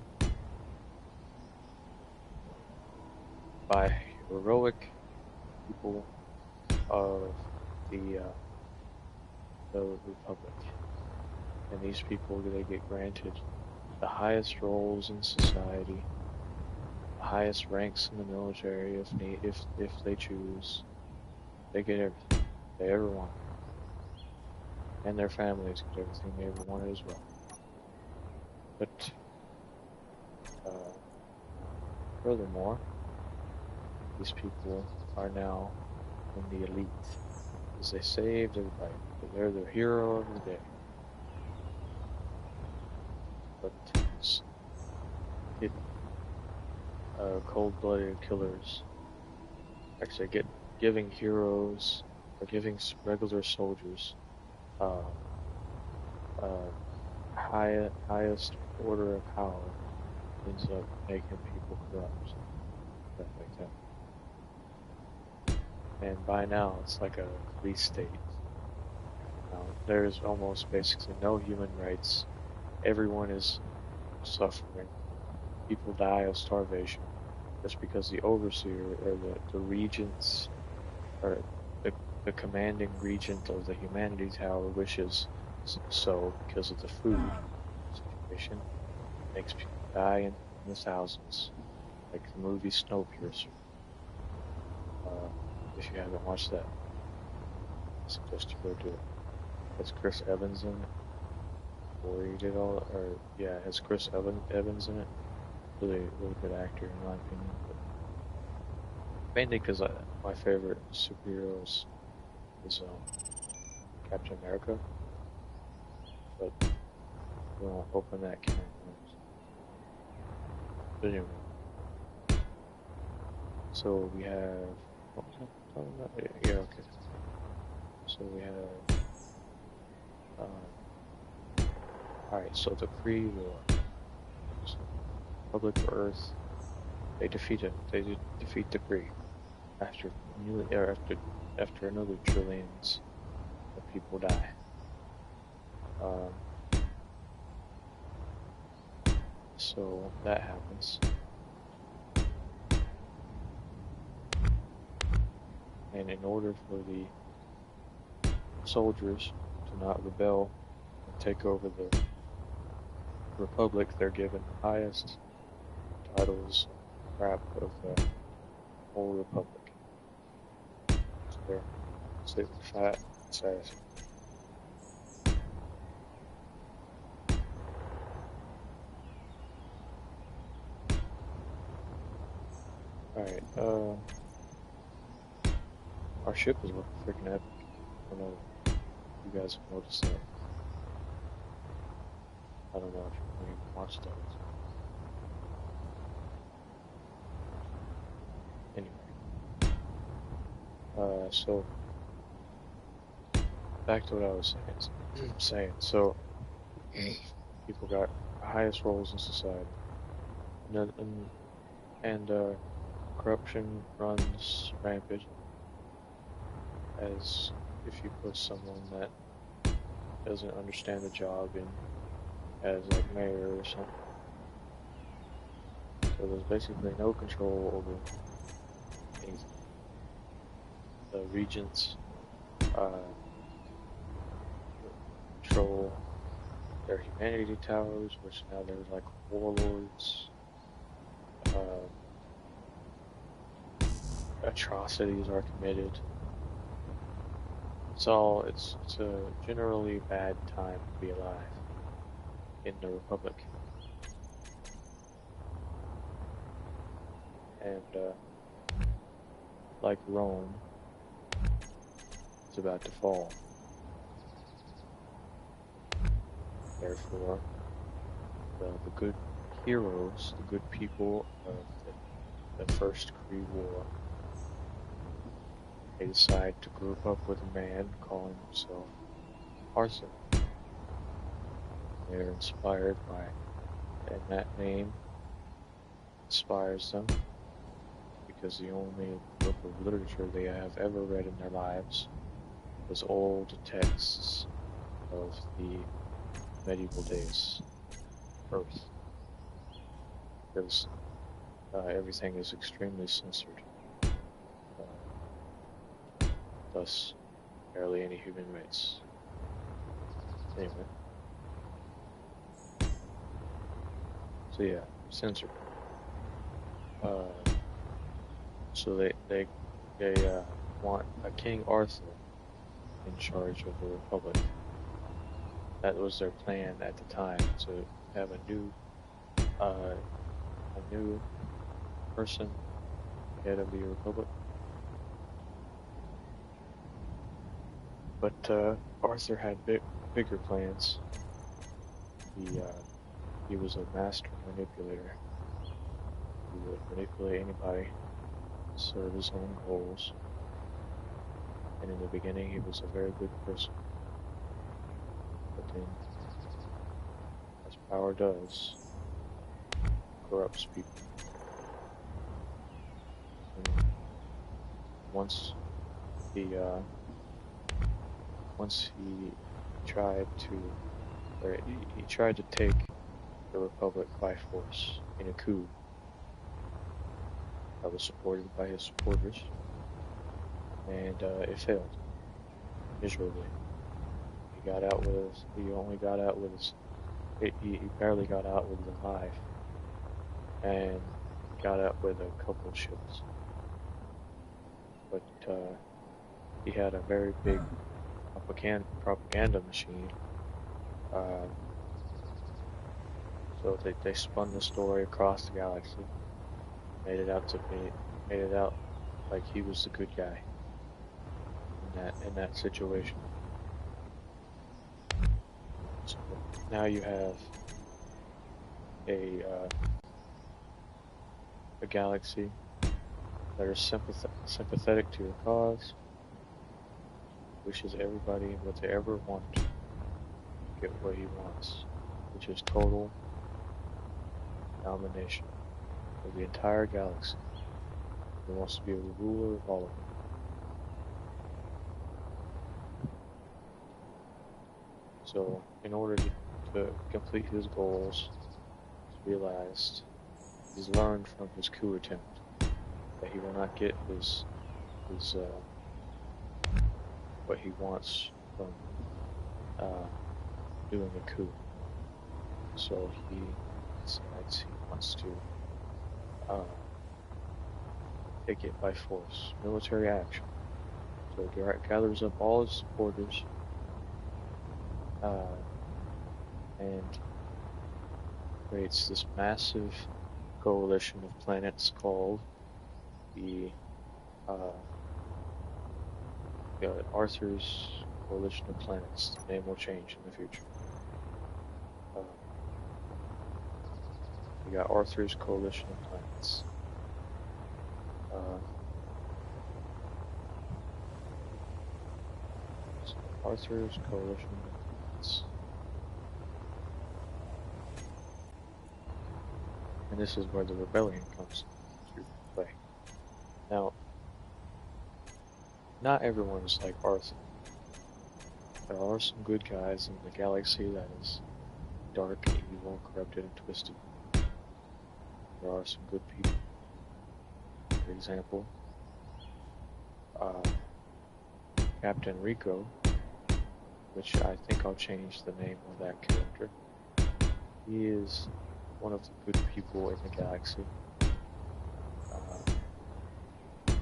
Speaker 1: by heroic people of the Republic. And these people, they get granted the highest roles in society, the highest ranks in the military if they choose. They get everything they ever want. And their families get everything they ever wanted as well. But furthermore, these people are now in the elite because they saved everybody. They're the hero of the day. But cold-blooded killers actually giving heroes or giving regular soldiers highest order of power ends up making people corrupt. Stuff like that. And by now, it's like a police state. There's almost basically no human rights. Everyone is suffering. People die of starvation just because the overseer or the regents or the commanding regent of the Humanity Tower wishes so because of the food situation. Makes people die in the thousands, like the movie Snowpiercer. If you haven't watched that, I suggest you go do it. It's Chris Evans in it. Or he did all, or yeah, it has Chris Evans in it. Really good actor in my opinion. But mainly because my favorite superhero is Captain America. But we won't open that can of worms. But anyway, so we have what was I talking about? Yeah, okay. So we have alright, so the Kree War. So Republic of Earth, they defeat it. They defeat the Kree after another trillions of people die. So that happens. And in order for the soldiers to not rebel and take over the Republic, they're given the highest titles crap of the whole Republic. So they're super fat and sassy. Alright, our ship is looking freaking epic. I don't know if you guys have noticed that. I don't know if you can watch those. Anyway. So back to what I was saying. So people got the highest roles in society. And corruption runs rampant as if you put someone that doesn't understand the job and as like mayor or something. So there's basically no control over anything. The regents control their humanity towers, which now there's like warlords. Atrocities are committed. It's a generally bad time to be alive in the Republic. And like Rome, it's about to fall. Therefore, the good heroes, the good people of the First Kree War, they decide to group up with a man calling himself Arthur. They're inspired by, and that name inspires them because the only book of literature they have ever read in their lives was old texts of the medieval days, Earth. Because everything is extremely censored. Thus, barely any human race. Anyway. So yeah, censored. So they want a King Arthur in charge of the Republic. That was their plan at the time, to have a new person head of the Republic. But Arthur had bigger plans. He was a master manipulator. He would manipulate anybody to serve his own goals. And in the beginning, he was a very good person. But then, as power does, corrupts people. And once he tried to take the Republic by force in a coup that was supported by his supporters, and it failed miserably. He barely got out with his life, and got out with a couple of ships. But he had a very big propaganda machine. So they spun the story across the galaxy, made it out like he was the good guy in that situation. So now you have a galaxy that are sympathetic to your cause, wishes everybody what they ever want to get what he wants, which is total domination of the entire galaxy. He wants to be a ruler of all of them. So, in order to complete his goals, he's realized he's learned from his coup attempt that he will not get his what he wants from doing a coup. So he decides he wants to take it by force, military action. So he gathers up all his supporters and creates this massive coalition of planets called the Arthur's Coalition of Planets. The name will change in the future. You got Arthur's Coalition of Planets. So Arthur's Coalition of Planets. And this is where the rebellion comes to play. Now, not everyone's like Arthur. There are some good guys in the galaxy that is dark, evil, corrupted, and twisted. There are some good people. For example, Captain Rico, which I think I'll change the name of that character. He is one of the good people in the galaxy.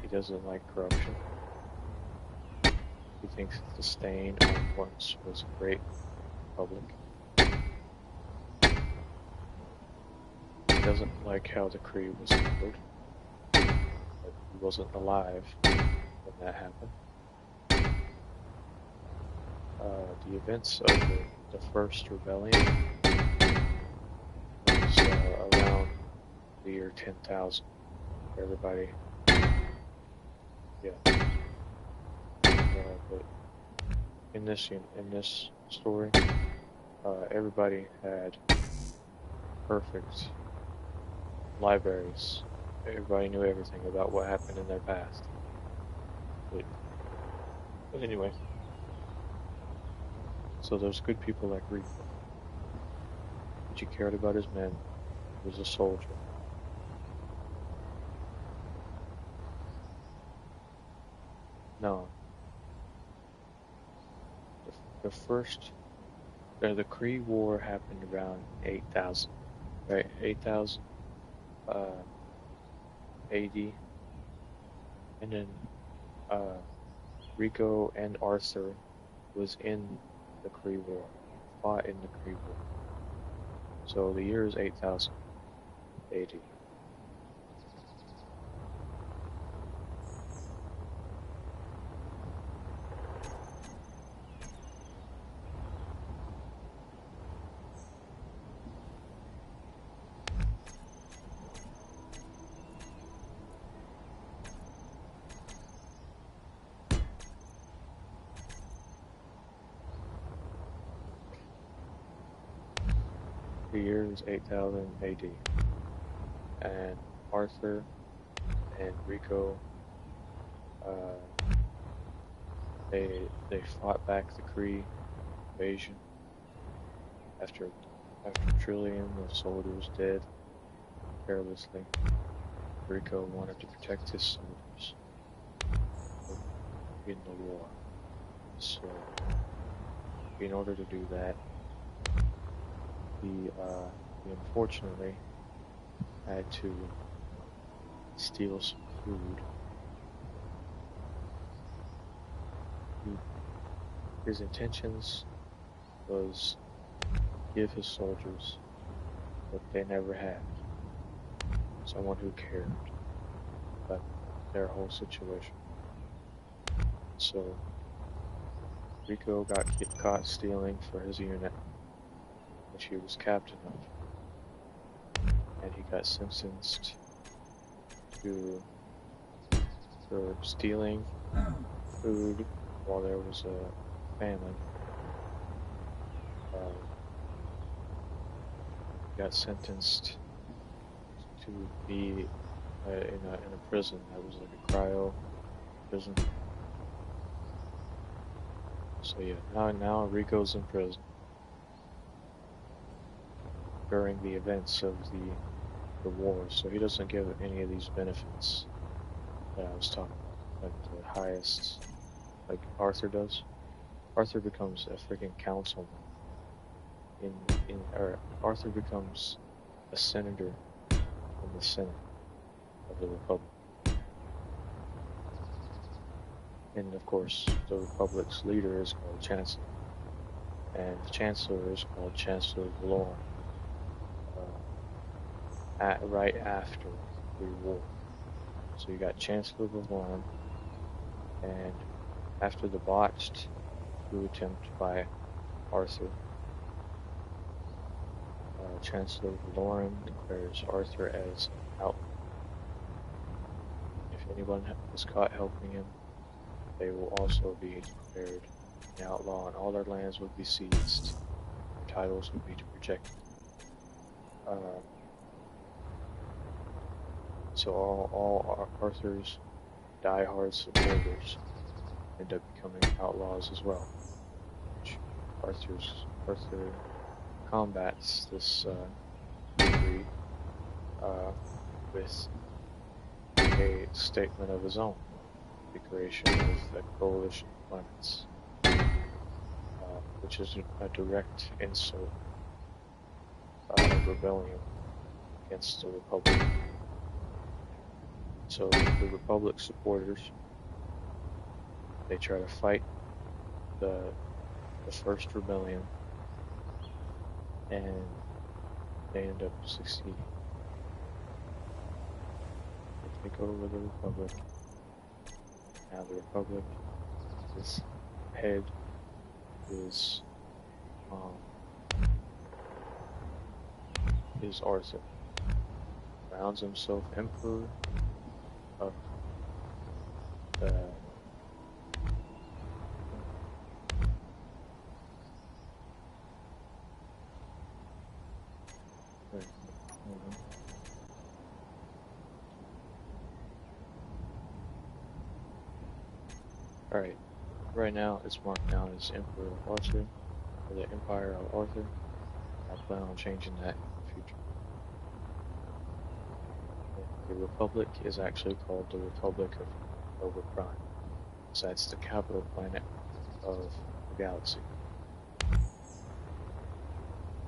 Speaker 1: He doesn't like corruption. He thinks the Stain once was a great republic. He doesn't like how the Kree was killed. But he wasn't alive when that happened. The events of the first rebellion was around the year 10,000. Everybody, yeah. But in this story, everybody had perfect libraries. Everybody knew everything about what happened in their past. But anyway. So there's good people like Rico. But he cared about his men. He was a soldier. No. The Kree War happened around 8,000. Right? 8,000 AD. And then Rico and Arthur was in the Kree War, fought in the Kree War. So the year is 8,000 AD. The year is 8,000 AD, and Arthur and Rico, they fought back the Kree invasion after a trillion of soldiers dead carelessly. Rico wanted to protect his soldiers in the war, so in order to do that, he unfortunately had to steal some food. His intentions was give his soldiers what they never had. Someone who cared about their whole situation. So Rico got caught stealing for his unit, which he was captain of, and he got sentenced for stealing food while there was a famine. Got sentenced to be in a prison that was like a cryo prison. So yeah, now Rico's in prison during the events of the war, so he doesn't get any of these benefits that I was talking about, like the highest, like Arthur does. Arthur becomes a freaking councilman. Arthur becomes a senator in the Senate of the Republic. And of course, the Republic's leader is called Chancellor. And the Chancellor is called Chancellor Valorum. Right after the war. So you got Chancellor Valorum, and after the botched coup attempt by Arthur, Chancellor Valorum declares Arthur as an outlaw. If anyone was caught helping him, they will also be declared an outlaw, and all their lands would be seized. Their titles would be rejected. So all Arthur's diehard supporters end up becoming outlaws as well. Arthur combats this theory with a statement of his own, the creation of the Coalition of Planets, which is a direct insult of rebellion against the Republic. So the Republic supporters, they try to fight the first rebellion, and they end up succeeding. They take over the Republic. Now the Republic, its head is Arthur. Crowns himself Emperor of the Alright, right now it's marked down as Emperor of Arthur, or the Empire of Arthur. I plan on changing that in the future. The Republic is actually called the Republic of Nova Prime, so that's the capital planet of the galaxy.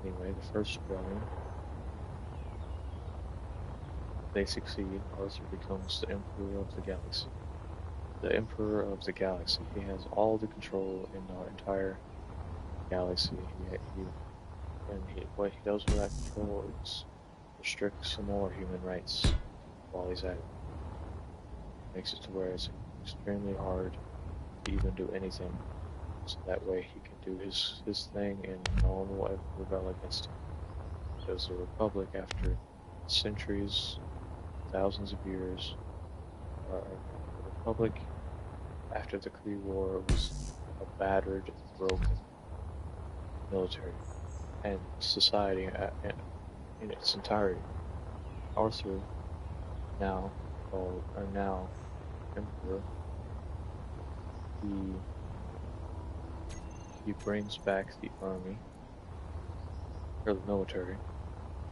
Speaker 1: Anyway, the first rebellion, they succeed. Arthur becomes the Emperor of the galaxy. The Emperor of the galaxy. He has all the control in our entire galaxy. What he does with that control is restrict some more human rights while he's at it. Makes it to where it's extremely hard to even do anything. So that way he can do his thing and no one will ever rebel against him. Because the Republic, after centuries, thousands of years, the Republic after the Kree War was a battered, broken military and society in its entirety. Arthur, now Emperor, he brings back the army, or the military,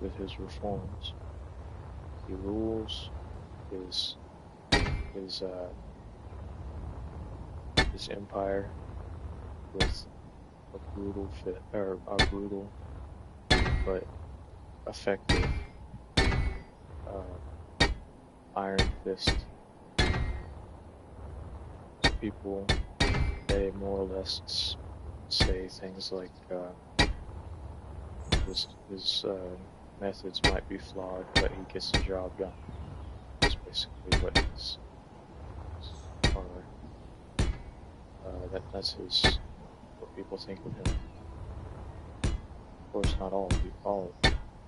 Speaker 1: with his reforms. He rules his empire with a brutal but effective iron fist. People, they more or less say things like his methods might be flawed, but he gets the job done. That's basically what his that's what people think of him. Of course, not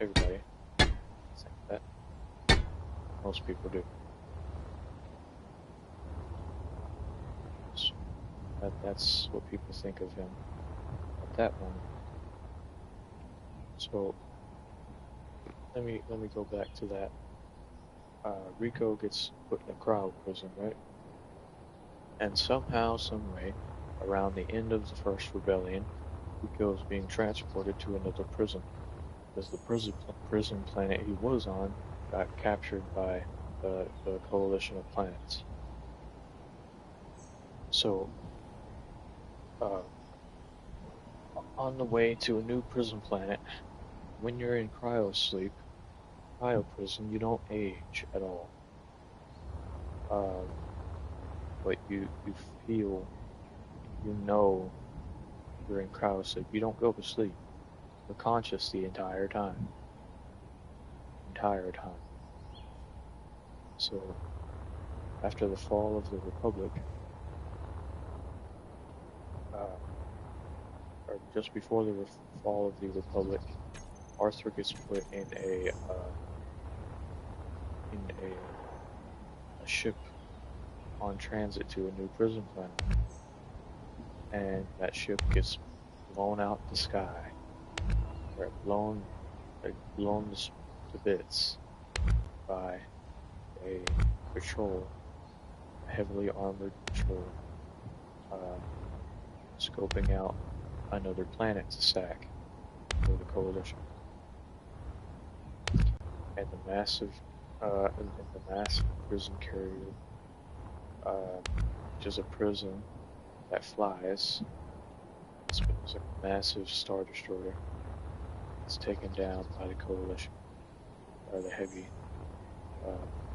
Speaker 1: everybody think that. Most people do. So that's what people think of him at that moment. So let me go back to that. Rico gets put in a cryo prison, right? And somehow, some way, around the end of the first rebellion, Rico is being transported to another prison, because the prison planet he was on got captured by the Coalition of Planets. So, on the way to a new prison planet, when you're in cryo prison, you don't age at all. But you feel, you're in cryo sleep. You don't go to sleep. You're conscious the entire time. So, after the fall of the Republic, or just before the fall of the Republic, Arthur gets put in a ship on transit to a new prison planet, and that ship gets blown out the sky, or blown to bits by a heavily armored patrol, scoping out another planet to sack for the Coalition. And the massive prison carrier, which is a prison that flies. It's a massive Star Destroyer. It's taken down by the Coalition, or the heavy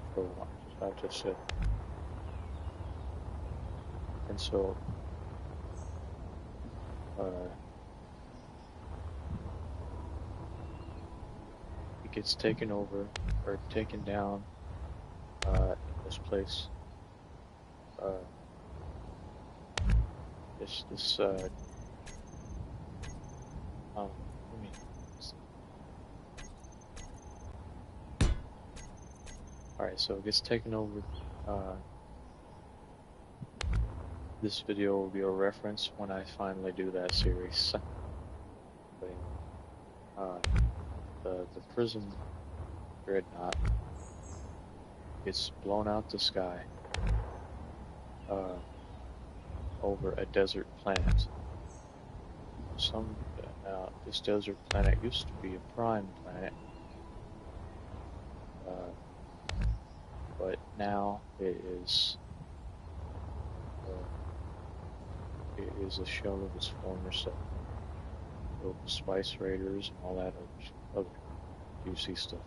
Speaker 1: patrol lines, I just said. And so, it gets taken over, or taken down, in this place. Alright, so it gets taken over. This video will be a reference when I finally do that series. The prison dreadnought gets blown out the sky over a desert planet. This desert planet used to be a prime planet, but now it is a shell of its former self, filled with spice raiders and all that other juicy stuff.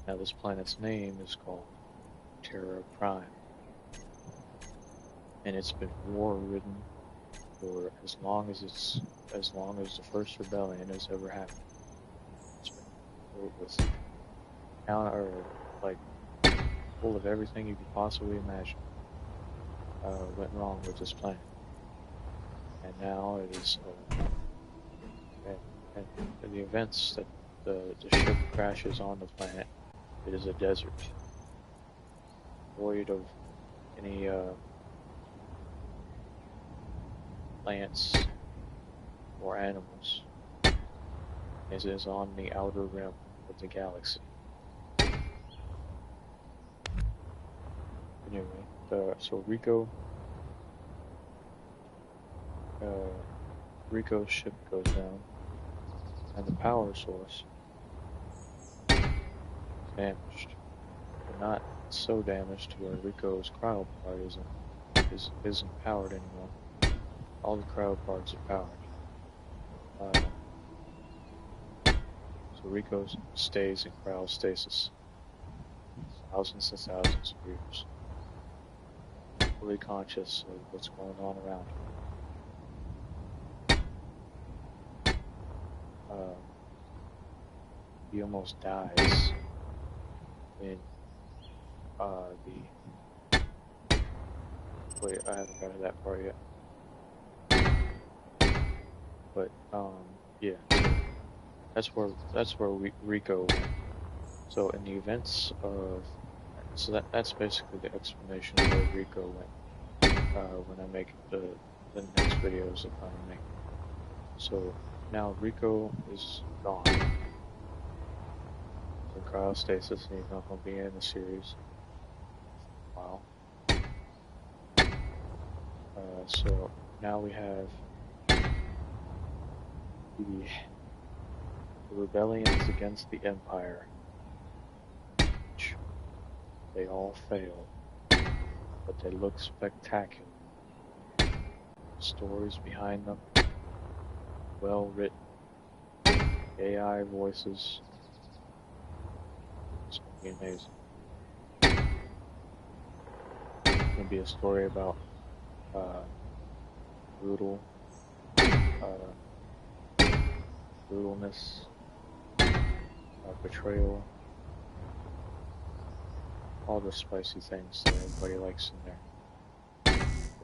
Speaker 1: Now this planet's name is called Terra Prime, and it's been war-ridden for as long as the first rebellion has ever happened. It's been filled with full of everything you could possibly imagine went wrong with this planet, and now it is. And the events that the ship crashes on the planet, it is a desert, void of any plants or animals. It is on the outer rim of the galaxy. Anyway, so Rico's ship goes down, and the power source is damaged, but not so damaged to where Rico's cryo part isn't powered anymore. All the cryo parts are powered. So Rico stays in cryostasis thousands and thousands of years, fully conscious of what's going on around him. He almost dies in wait, I haven't got to that part yet. But yeah, that's where Rico went. So in the events of that's basically the explanation of where Rico went when I make the next videos that I make. So now Rico is gone in cryostasis, and he's not going to be in the series. Wow. So now we have the rebellions against the Empire. They all fail, but they look spectacular. Stories behind them, well written, AI voices. It's going to be amazing. It's going to be a story about brutalness, betrayal, all the spicy things that everybody likes in their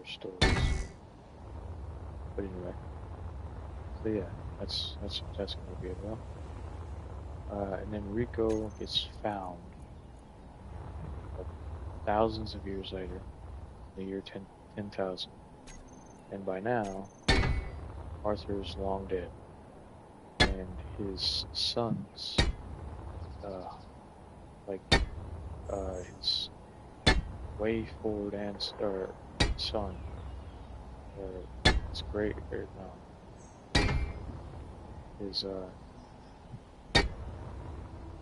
Speaker 1: stories. But anyway, so yeah, that's what that's going to be about. And then Rico gets found thousands of years later, the year 10,000, and by now Arthur is long dead, and his sons, his way forward son, or his great, or no, his,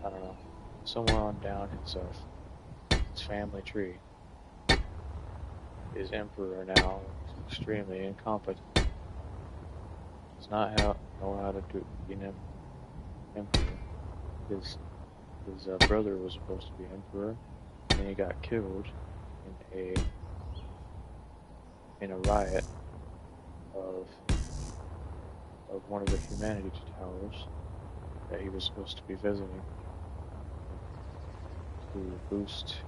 Speaker 1: I don't know, somewhere on down his family tree, his emperor now is extremely incompetent. Does not know how to be an emperor. His brother was supposed to be emperor, and he got killed in a riot of one of the Humanity Towers that he was supposed to be visiting to boost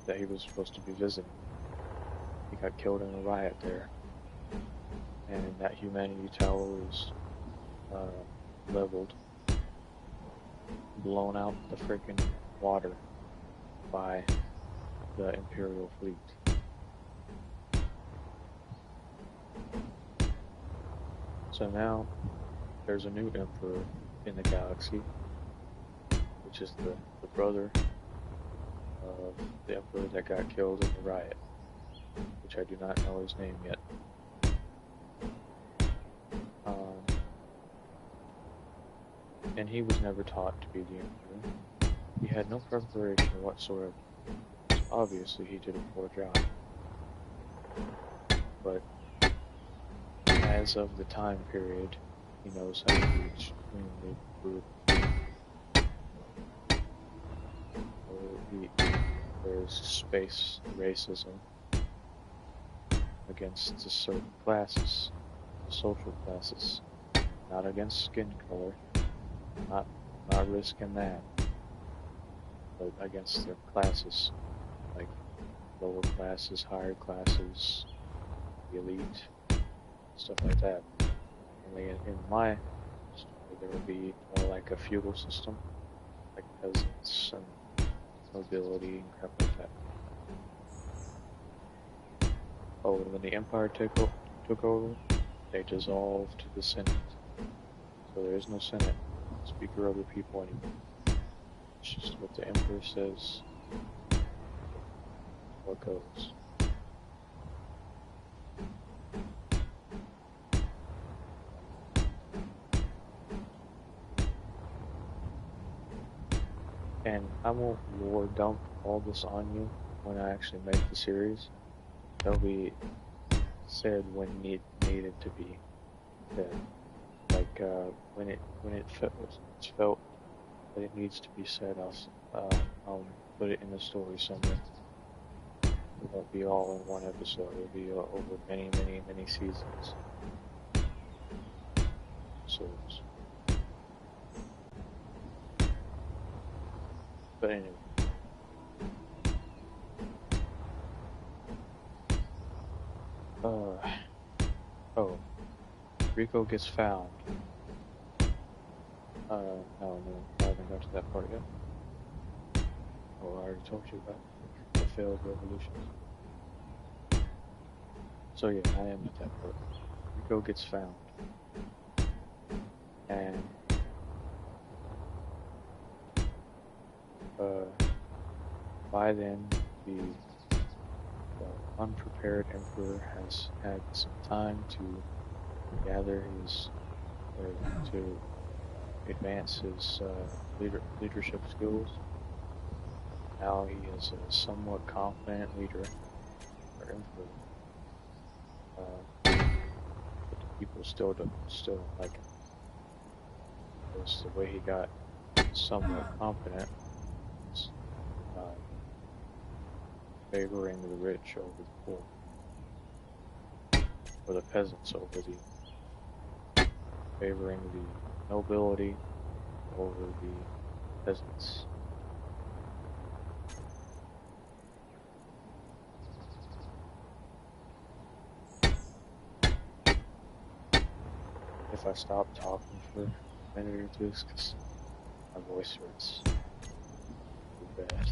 Speaker 1: that he was supposed to be visiting. He got killed in a riot there, and that Humanity Tower was leveled, blown out the freaking water by the Imperial fleet. So now there's a new emperor in the galaxy, which is the brother of the emperor that got killed in the riot, which I do not know his name yet. And he was never taught to be the emperor. He had no preparation whatsoever. So obviously he did a poor job. But as of the time period, he knows how to be extremely brutal. There's space racism against the certain classes, social classes, not against skin color, not risking that, but against their classes, like lower classes, higher classes, the elite, stuff like that. Only in my story, there would be more like a feudal system, like peasants and nobility and crap like that. Oh, and when the Empire took over, they dissolved the Senate. So there is no Senate, speaker of the people anymore. It's just what the Emperor says, what goes. And I won't lore dump all this on you when I actually make the series. They'll be said when needed to be said. Like when it's felt that it needs to be said, I'll put it in the story somewhere. It won't be all in one episode. It'll be over many seasons. But anyway. Oh, Rico gets found. No, I haven't got to that part yet. Oh, I already told you about the failed revolution. So yeah, I am at that part. Rico gets found. And by then, the unprepared emperor has had some time to gather to advance his leadership skills. Now he is a somewhat confident leader or emperor. But the people still don't like him. Because the way he got somewhat confident is favoring the rich over the poor, or the peasants over favoring the nobility over the peasants. If I stop talking for a minute or two, it's because my voice hurts too bad.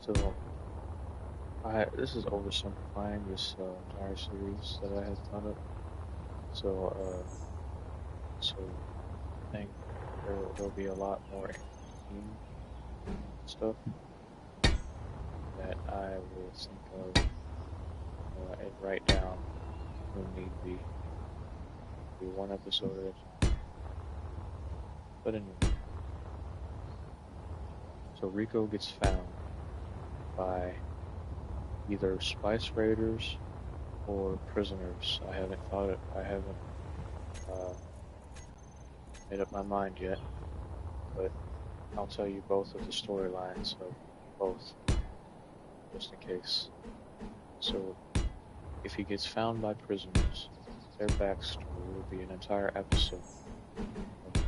Speaker 1: So, this is oversimplifying this entire series that I had thought of. So, so I think there'll be a lot more in-game stuff that I will think of and write down when need be. Do one episode at a time. But anyway, so Rico gets found by either Spice Raiders or prisoners. I haven't made up my mind yet, but I'll tell you both of the storylines of both, just in case. So, if he gets found by prisoners, their backstory will be an entire episode of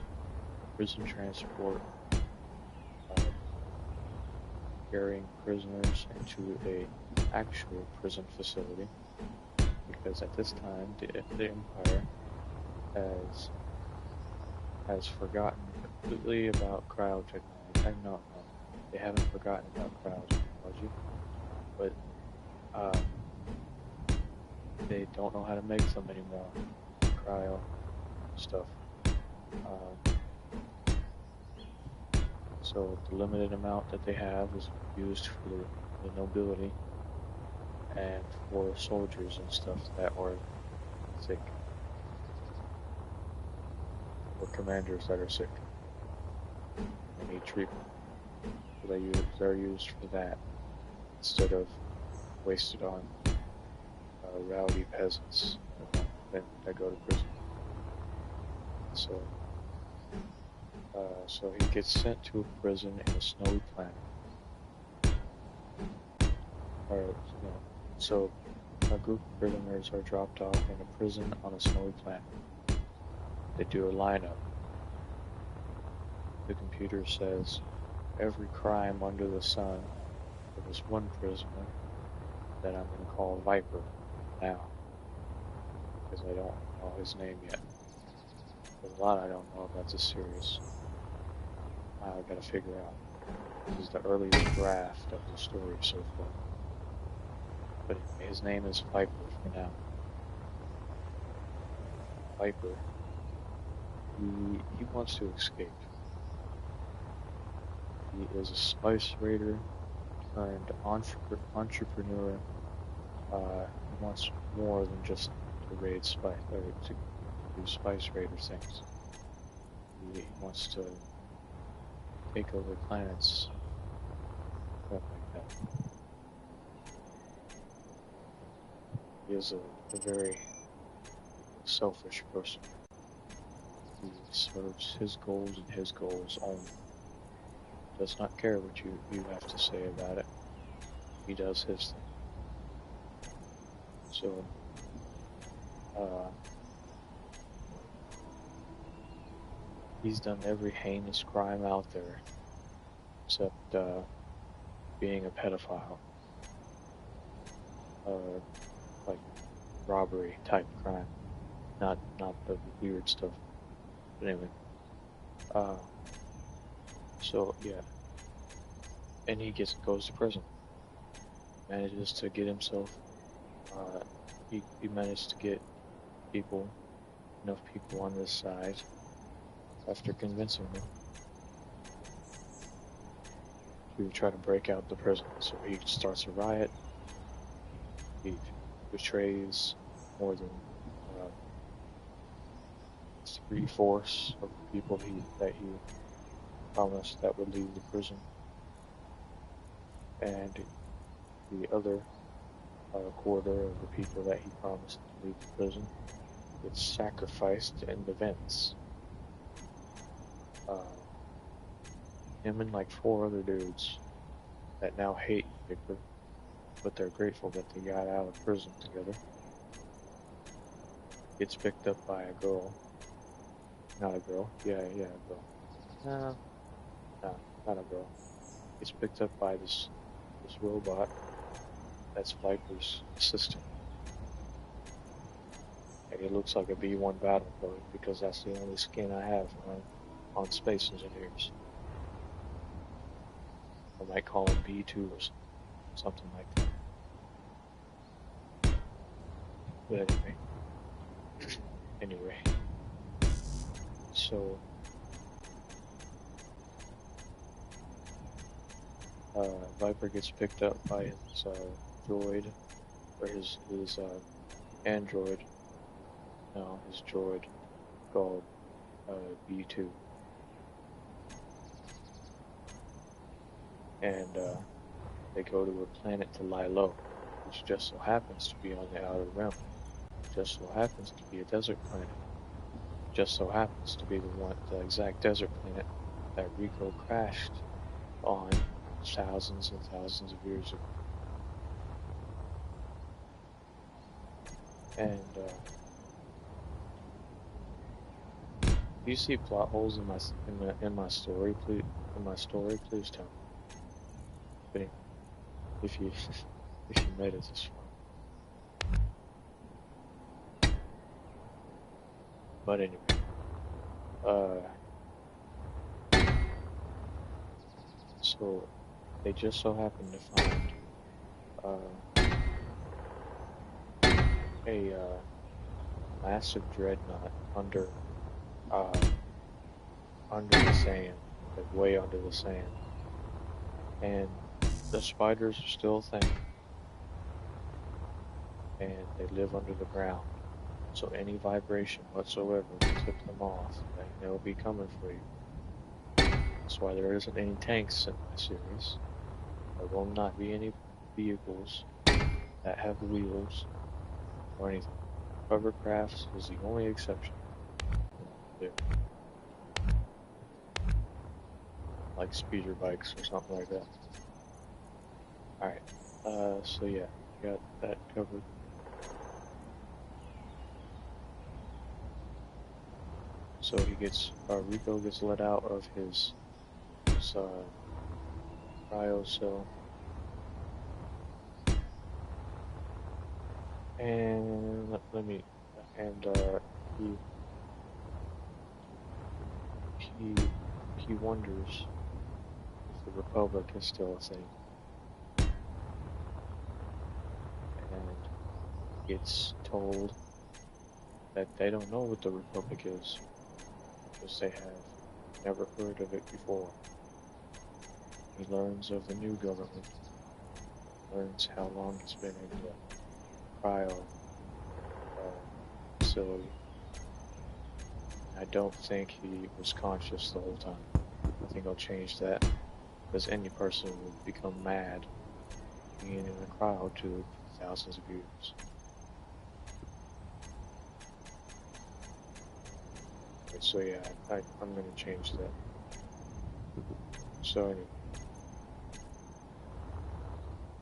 Speaker 1: prison transport, carrying prisoners into a actual prison facility, because at this time the Empire has forgotten completely about cryotechnology. No, they haven't forgotten about cryotechnology, but they don't know how to make them anymore. Cryo stuff. So the limited amount that they have is used for the nobility and for soldiers and stuff that are sick, or commanders that are sick and need treatment. So they're used for that instead of wasted on rowdy peasants that go to prison. So he gets sent to a prison in a snowy planet. So a group of prisoners are dropped off in a prison on a snowy planet. They do a lineup. The computer says every crime under the sun. There was one prisoner that I'm going to call Viper now, because I don't know his name yet. There's a lot I don't know about this series. I've got to figure out. This is the earliest draft of the story so far. But his name is Viper for now. Viper. He wants to escape. He is a Spice Raider turned entrepreneur. He wants more than just to raid Spice, or to do Spice Raider things. He wants to take over planets, stuff like that. He is a very selfish person. He serves his goals and his goals only. Does not care what you have to say about it. He does his thing. So, he's done every heinous crime out there, except being a pedophile, like robbery type crime, not the weird stuff. But anyway, so yeah, and he goes to prison. Manages to get himself. He managed to get enough people on this side after convincing them to try to break out the prison. So he starts a riot. He betrays more than 3/4 of the people that he promised that would leave the prison, and the other quarter of the people that he promised to leave the prison gets sacrificed in the vents. Him and like 4 other dudes that now hate Victor, but they're grateful that they got out of prison together. Gets picked up by a girl. Not a girl. Yeah, a girl. No, not a girl. Gets picked up by this robot that's Viper's assistant. And he looks like a B1 battle droid because that's the only skin I have on Space Engineers. I might call him B2 or something. something like that. But anyway, so Viper gets picked up by his droid, or his android. No, his droid called B2, and they go to a planet to lie low, which just so happens to be on the outer rim. Just so happens to be a desert planet. Just so happens to be the exact desert planet that Rico crashed on thousands and thousands of years ago. And if you see plot holes in my story, please tell me. But anyway, if you made it this far. But anyway, so they just so happen to find a massive dreadnought under the sand, like way under the sand, and the spiders are still a thing, and they live under the ground. So any vibration whatsoever will tip them off, and they'll be coming for you. That's why there isn't any tanks in my series. There will not be any vehicles that have wheels or anything. Hovercrafts is the only exception. There. Like speeder bikes or something like that. Alright, so yeah, got that covered. So Rico gets let out of his cryo cell. And he wonders if the Republic is still a thing. And gets told that they don't know what the Republic is, because they have never heard of it before. He learns of the new government, learns how long it's been in the cryo facility. I don't think he was conscious the whole time. I think I'll change that, because any person would become mad being in a cryo tube for thousands of years. So yeah, I'm gonna change that. So anyway,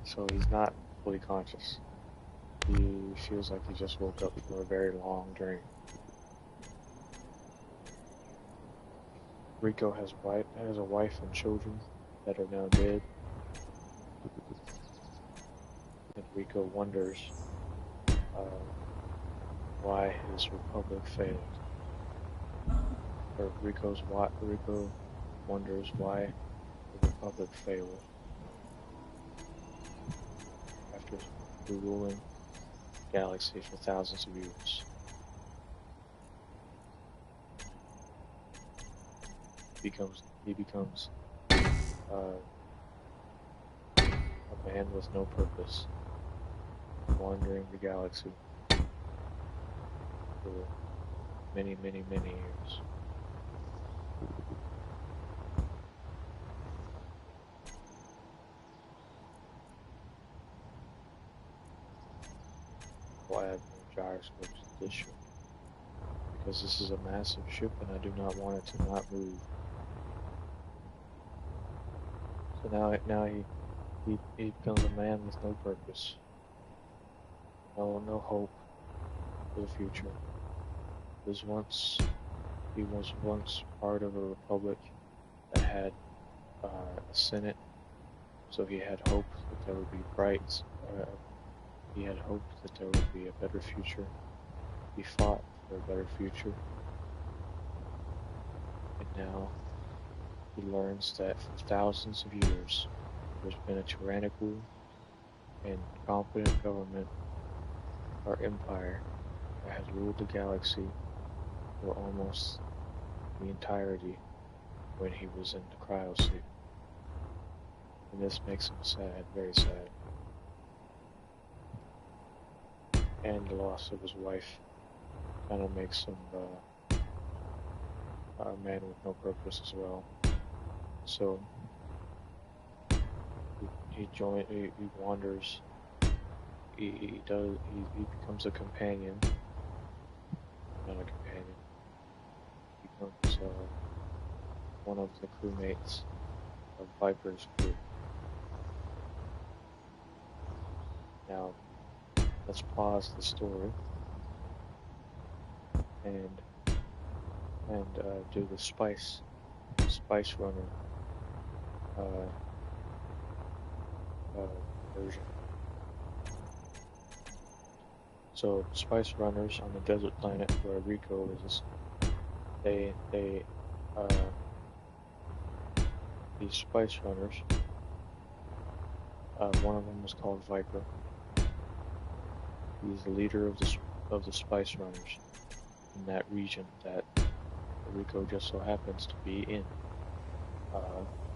Speaker 1: so he's not fully conscious. He feels like he just woke up from a very long dream. Rico has a wife and children that are now dead. And Rico wonders why his Republic failed. Or Rico wonders why the Republic failed after ruling the galaxy for thousands of years. He becomes a man with no purpose, wandering the galaxy for many, many, many years. Why I have no gyroscopes in this ship? Because this is a massive ship and I do not want it to not move. So now he becomes a man with no purpose. No hope for the future. He was once part of a republic that had a senate, so he had hope that there would be he had hope that there would be a better future. He fought for a better future. And now he learns that for thousands of years there's been a tyrannical and competent government or empire that has ruled the galaxy for almost the entirety when he was in the cryosleep. And this makes him sad, very sad. And the loss of his wife kind of makes him a man with no purpose as well. So he wanders. He becomes a companion. Not a companion. He becomes one of the crewmates of Viper's crew. Now, let's pause the story and do the Spice Runner version. So, Spice Runners on the desert planet where Rico is, these Spice Runners, one of them was called Viper. He's the leader of the Spice Runners in that region that Rico just so happens to be in.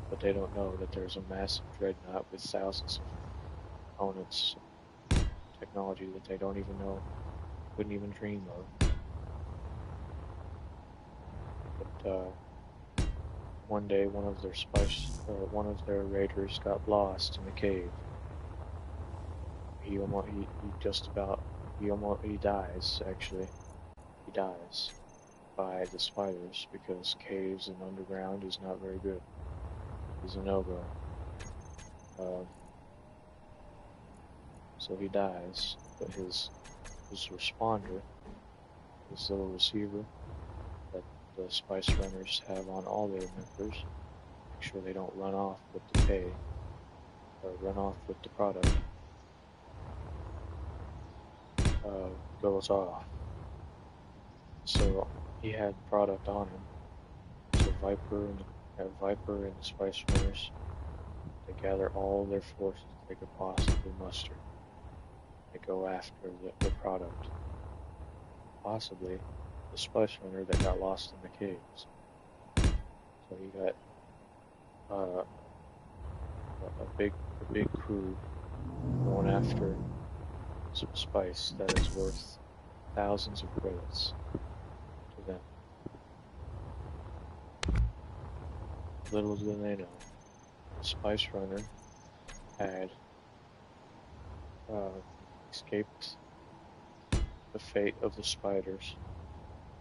Speaker 1: But they don't know that there's a massive dreadnought with thousands of components, technology that they don't even know, couldn't even dream of. But one day, one of their raiders got lost in the cave. He dies actually. He dies by the spiders because caves and underground is not very good. He's a no-go. So he dies, but his responder, his little receiver that the Spice Runners have on all their members, make sure they don't run off with the pay or run off with the product, goes off. So he had product on him. So Viper and the Spice Runners, they gather all their forces they could possibly muster. They go after the product. Possibly the Spice Runner that got lost in the caves. So you got a big crew going after some spice that is worth thousands of credits to them. Little do they know, the Spice Runner had escaped the fate of the spiders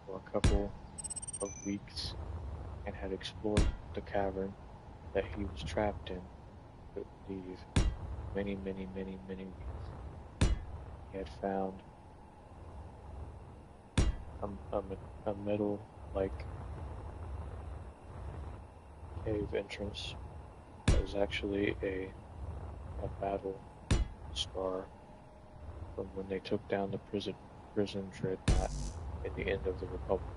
Speaker 1: for a couple of weeks and had explored the cavern that he was trapped in, I believe, many weeks. He had found a metal-like cave entrance that was actually a battle scar from when they took down the prison dreadnought in the end of the Republic.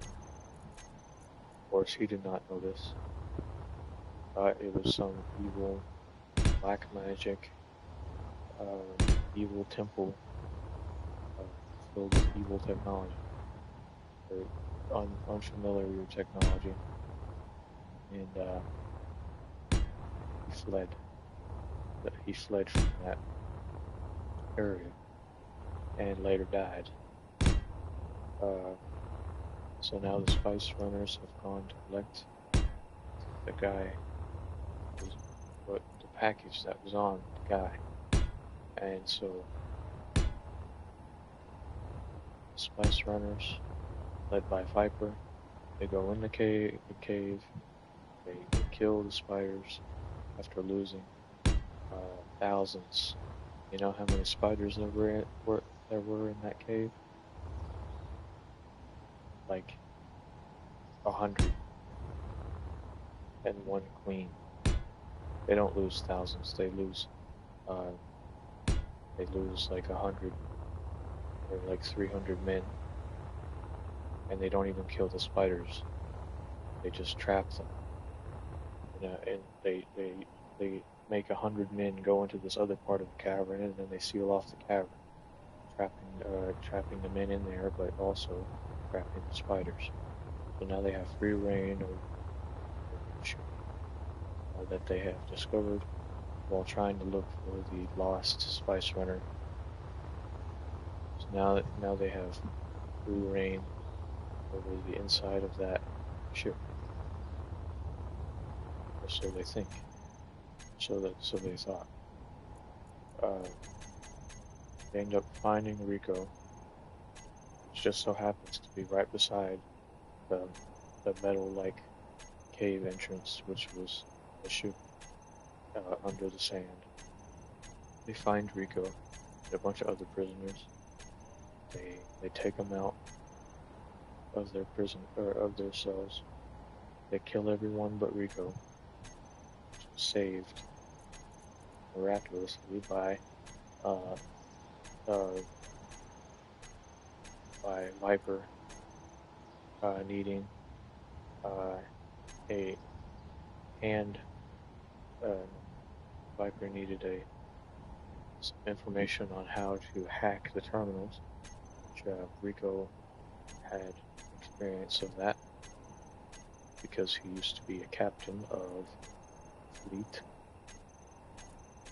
Speaker 1: Of course, he did not know this. It was some evil black magic, evil temple filled with evil technology, or unfamiliar technology, and he fled from that area and later died. So now the Spice Runners have gone to collect the guy, the package that was on the guy, and so the Spice Runners, led by Viper, they go in the cave, they kill the spiders after losing thousands. You know how many spiders there were in that cave? Like 100 and one queen. They don't lose thousands. They lose like 100 or like 300 men, and they don't even kill the spiders. They just trap them. And they make 100 men go into this other part of the cavern, and then they seal off the cavern, trapping the men in there, but also trapping the spiders. So now they have free reign of the ship that they have discovered while trying to look for the lost Spice Runner. So now they have free reign over the inside of that ship, or so they think. So they thought. They end up finding Rico, which just so happens to be right beside the metal-like cave entrance, which was the ship under the sand. They find Rico and a bunch of other prisoners. They take them out of their prison or of their cells. They kill everyone but Rico, saved miraculously by Viper needing a hand. Viper needed some information on how to hack the terminals, which Rico had experience of that because he used to be a captain of fleet.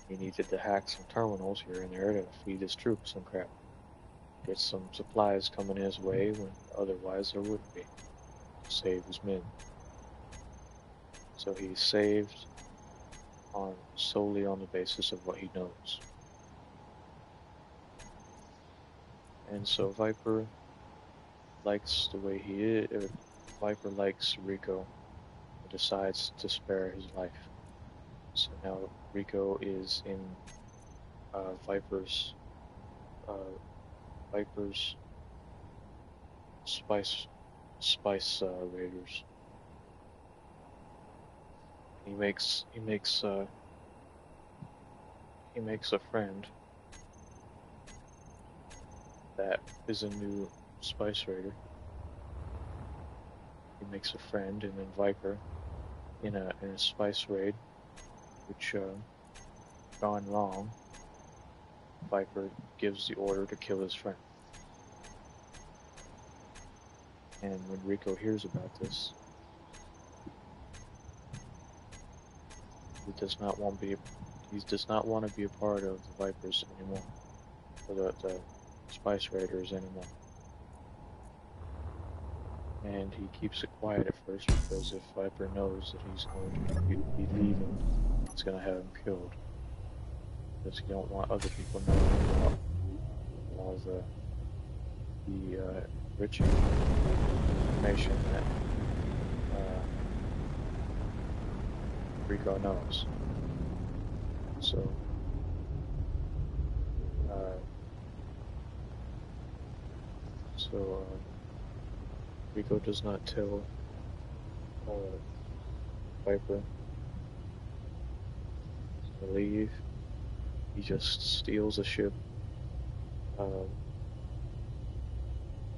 Speaker 1: He needed to hack some terminals here and there to feed his troops and crap. Get some supplies coming his way when otherwise there wouldn't be. To save his men. So he's saved solely on the basis of what he knows. And so Viper likes the way he is. Viper likes Rico and decides to spare his life. So now Rico is in Viper's spice raiders. He makes a friend that is a new spice raider. He makes a friend and then Viper in a spice raid, which gone wrong. Viper gives the order to kill his friend. And when Rico hears about this, he does not want to be a part of the Vipers anymore, or the Spice Raiders anymore. And he keeps it quiet at first because if Viper knows that he's going to be leaving, it's going to have him killed. Because he don't want other people knowing about all the rich information that Rico knows. So Rico does not tell Viper to leave. He just steals a ship,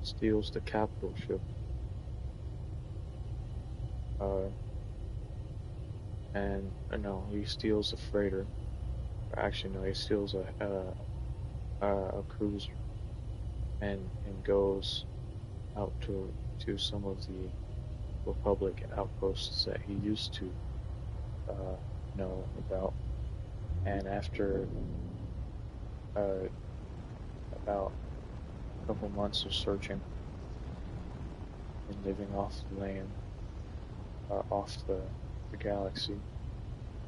Speaker 1: steals the capital ship, and no, he steals a freighter. Actually, no, he steals a cruiser, and goes out to some of the Republic outposts that he used to know about. And after about a couple months of searching and living off the land, off the galaxy,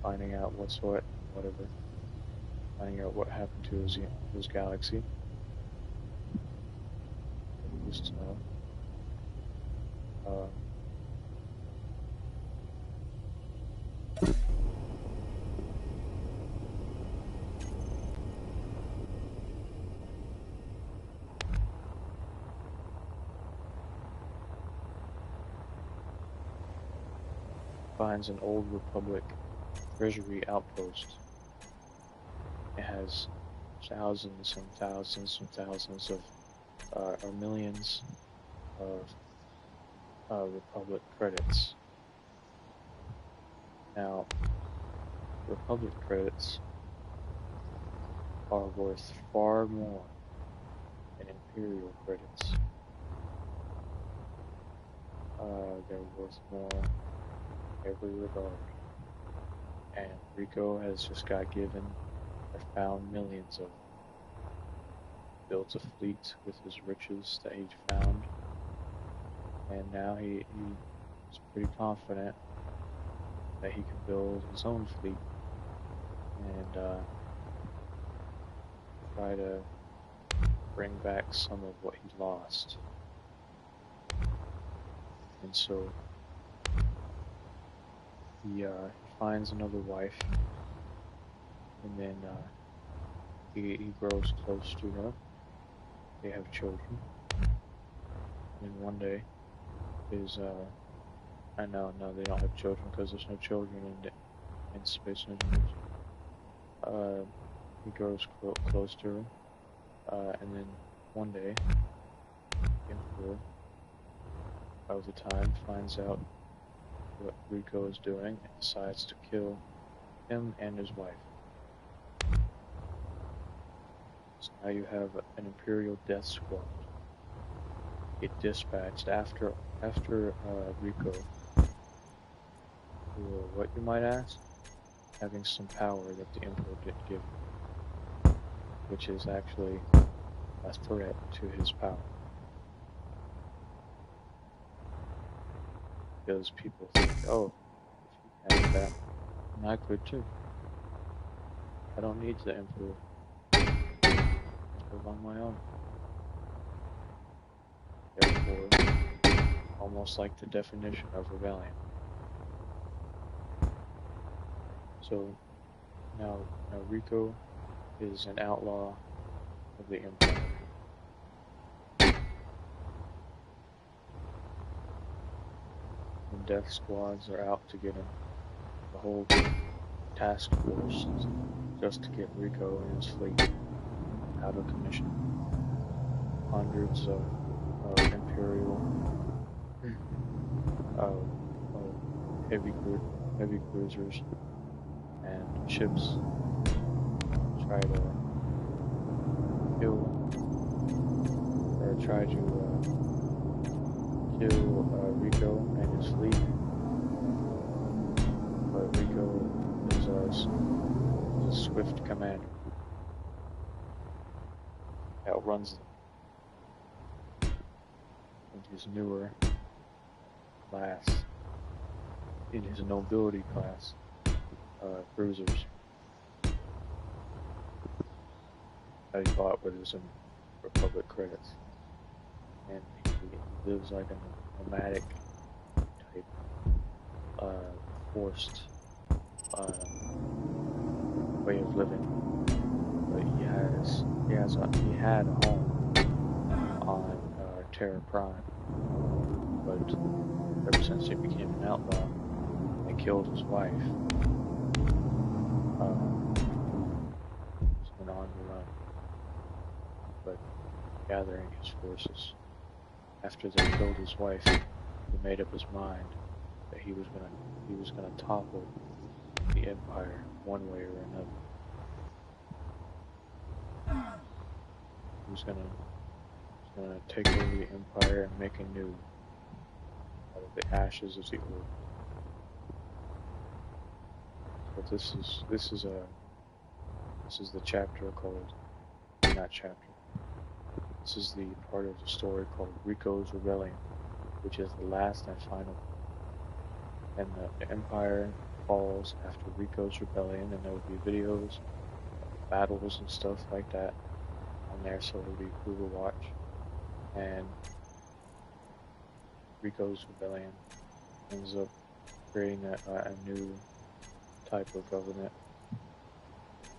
Speaker 1: finding out what's what, whatever, finding out what happened to his galaxy, he used to know. Finds an old Republic treasury outpost. It has thousands and thousands and thousands of, or millions of Republic credits. Now, Republic credits are worth far more than Imperial credits. They're worth more in every regard. And Rico has just got given or found millions of them. Built a fleet with his riches that he'd found. And now he's pretty confident that he can build his own fleet and try to bring back some of what he lost. And so he finds another wife, and then he grows close to her. They have children, and one day his no, they don't have children because there's no children in Space Engineers. He grows close to her, and then one day, the Emperor of the time finds out what Rico is doing and decides to kill him and his wife. So now you have an Imperial death squad. It dispatched after Rico, who, what you might ask, having some power that the Emperor didn't give him, which is actually a threat to his power. Because people think, oh, if he has that, then I could too. I don't need the Emperor. I live on my own. Therefore, almost like the definition of rebellion. So now Rico is an outlaw of the Empire. And death squads are out to get him. The whole task force just to get Rico and his fleet out of commission. Hundreds of Imperial heavy cruisers and ships try to kill Rico and his fleet, but Rico is a swift commander, outruns them in his newer class, in his nobility class cruisers that he bought with his Republic credits. And he lives like a nomadic type, forced way of living. But he had a home on Terra Prime. But ever since he became an outlaw, they killed his wife. He's been on the run, but gathering his forces. After they killed his wife, he made up his mind that he was gonna topple the Empire one way or another. He was gonna take over the Empire and make anew out of the ashes of the old. But this is the chapter called, not chapter. This is the part of the story called Rico's Rebellion, which is the last and final. And the Empire falls after Rico's Rebellion, and there will be videos, battles and stuff like that on there, so it'll be cool to watch. And Rico's Rebellion ends up creating a new type of government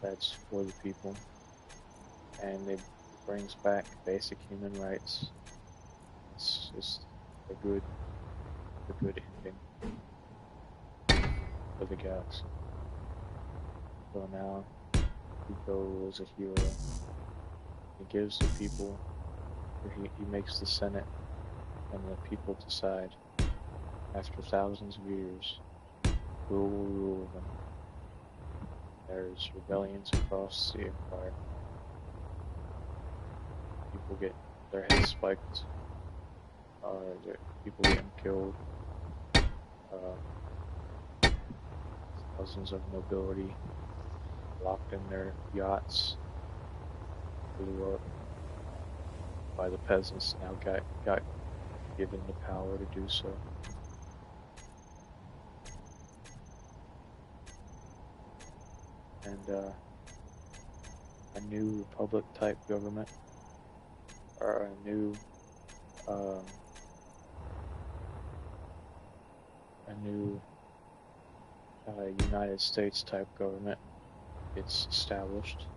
Speaker 1: that's for the people, and it brings back basic human rights. It's a good ending for the galaxy. So now Rico is a hero. He gives the people, he makes the Senate and the people decide after thousands of years who will rule them. There's rebellions across the empire. People get their heads spiked. People getting killed. Thousands of nobility locked in their yachts, blew up by the peasants. Now got given the power to do so. And a new republic type government, or a new United States type government gets established,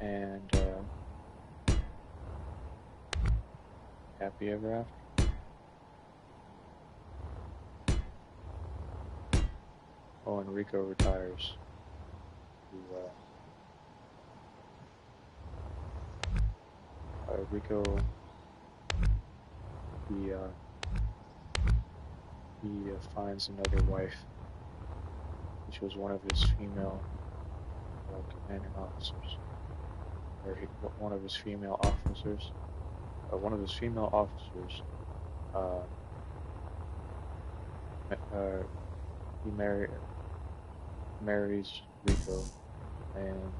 Speaker 1: and happy ever after. Oh, and Rico retires. Rico, he finds another wife, which was one of his female commanding officers, or one of his female officers. One of his female officers, he marries Rico, and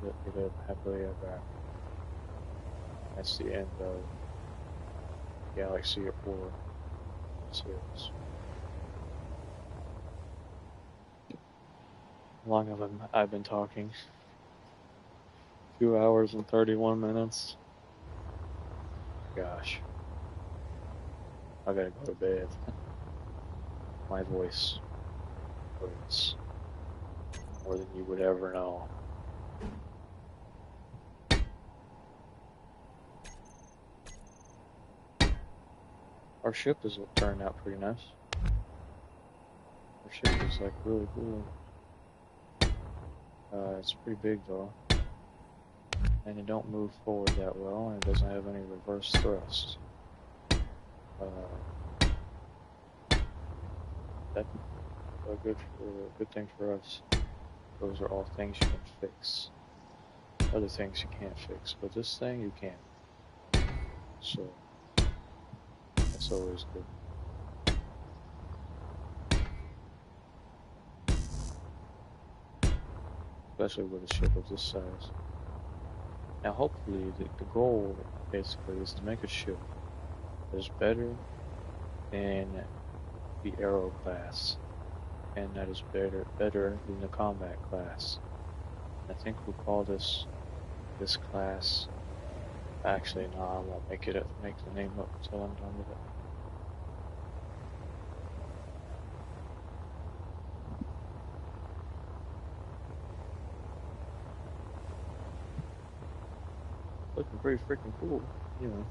Speaker 1: they live happily ever after. That's the end of Galaxy of War series. How long have I been talking? 2 hours and 31 minutes. Gosh. I gotta go to bed. My voice hurts more than you would ever know. Our ship is turned out pretty nice. Our ship is like really cool. It's pretty big though, and it don't move forward that well, and it doesn't have any reverse thrust. That's a good thing for us. Those are all things you can fix. Other things you can't fix, but this thing you can. So that's always good. Especially with a ship of this size. Now hopefully the goal basically is to make a ship that is better than the Aero class, and that is better than the Combat class. I think we'll call this class. Actually, no, I won't make the name up until I'm done with it. Looking pretty freaking cool, you know.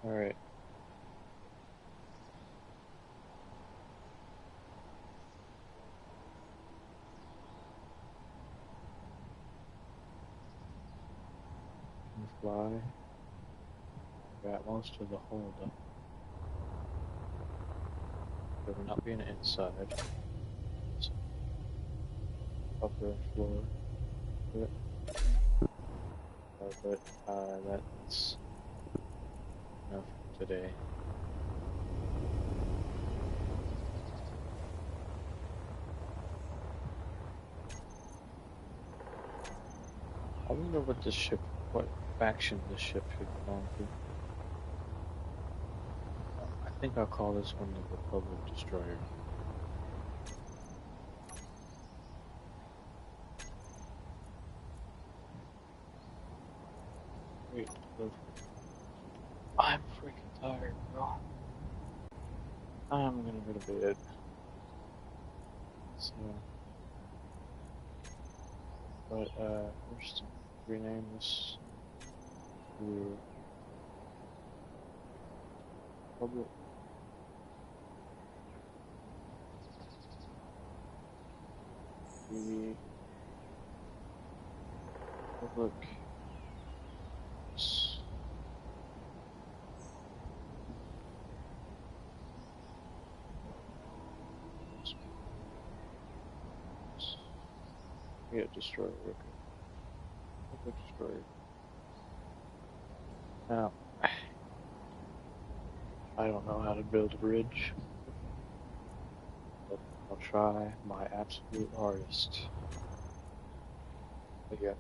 Speaker 1: Alright. Fly. Got most of the hold up. But we're not being inside. So, upper floor. But that's enough for today. I wonder what this ship, what faction this ship should belong to. I think I'll call this one the Republic Destroyer. Wait, look. I'm freaking tired, bro. I'm gonna go to bed. So, but first, rename this to Public. The Public. Yeah, destroyer. Okay. Public destroyer. Now, I don't know how to build a bridge, but I'll try my absolute hardest. But yeah.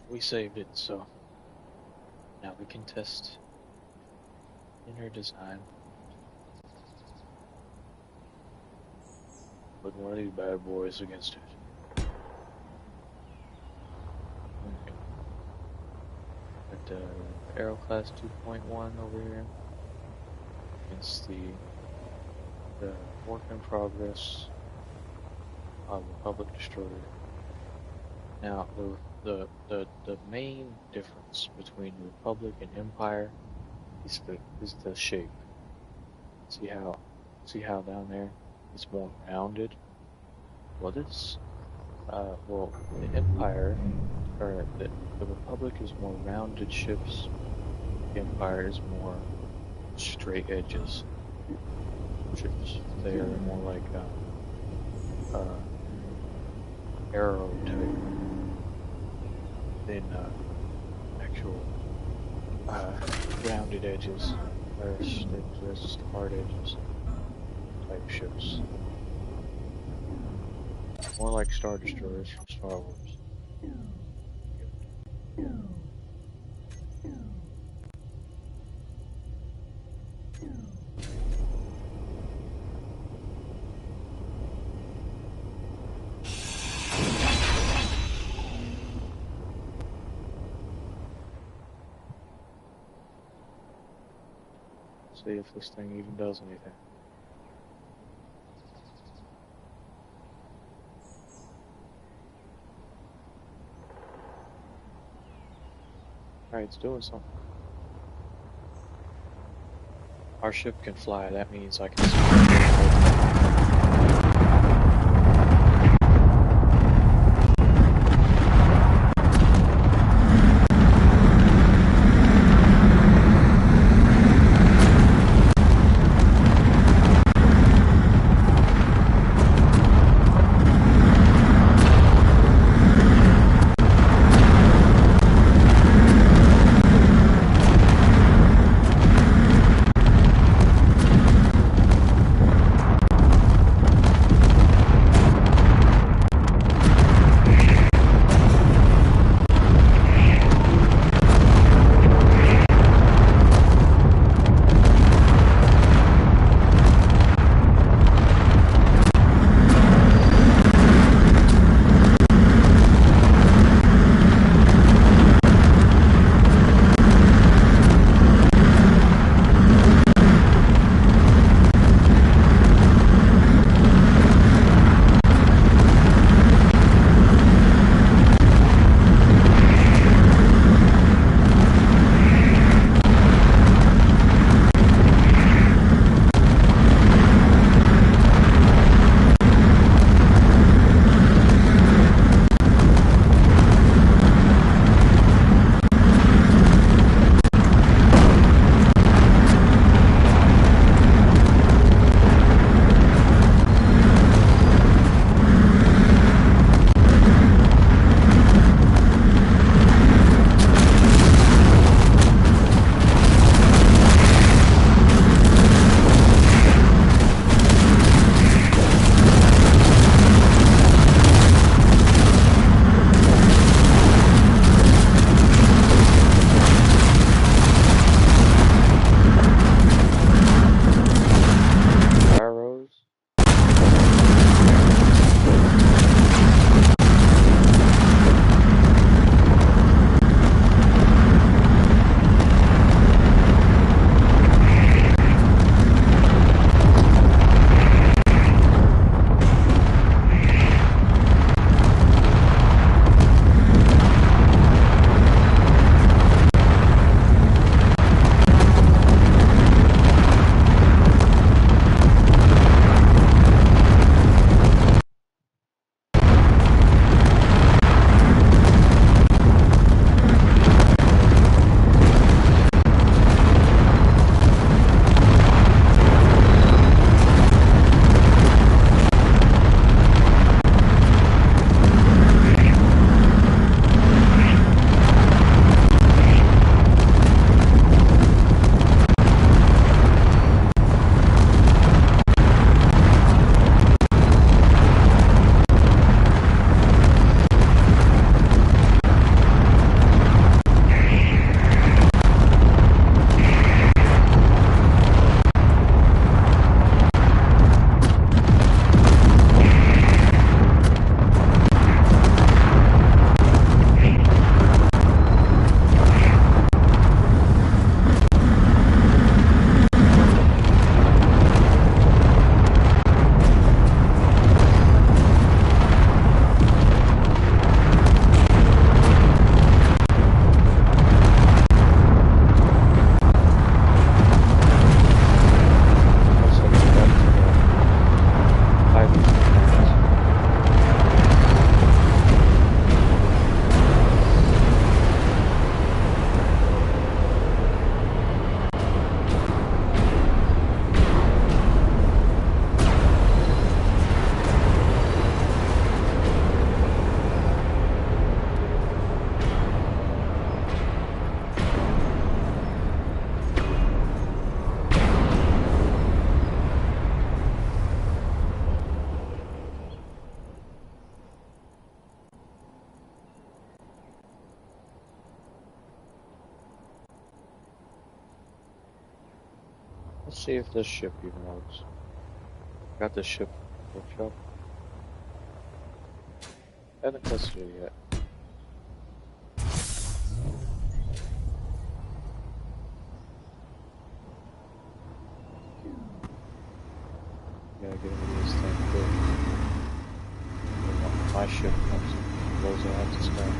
Speaker 1: We saved it, so now we can test inner design. Put one of these bad boys against it. Okay. Got Aero Class 2.1 over here against the work in progress of Republic Destroyer. Now the main difference between Republic and Empire is the shape. See how down there it's more rounded? Well, this, well, the Empire, or the Republic is more rounded ships. The Empire is more straight edges ships. They are more like arrow type than actual rounded edges. There's just hard edges type ships. More like Star Destroyers from Star Wars. See if this thing even does anything. Alright, it's doing something. Our ship can fly, that means I can Let's see if this ship even works. Got the ship workshop. I haven't tested it yet. Gotta get into this thing quick. My ship comes and blows it out the sky.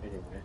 Speaker 1: Anyway.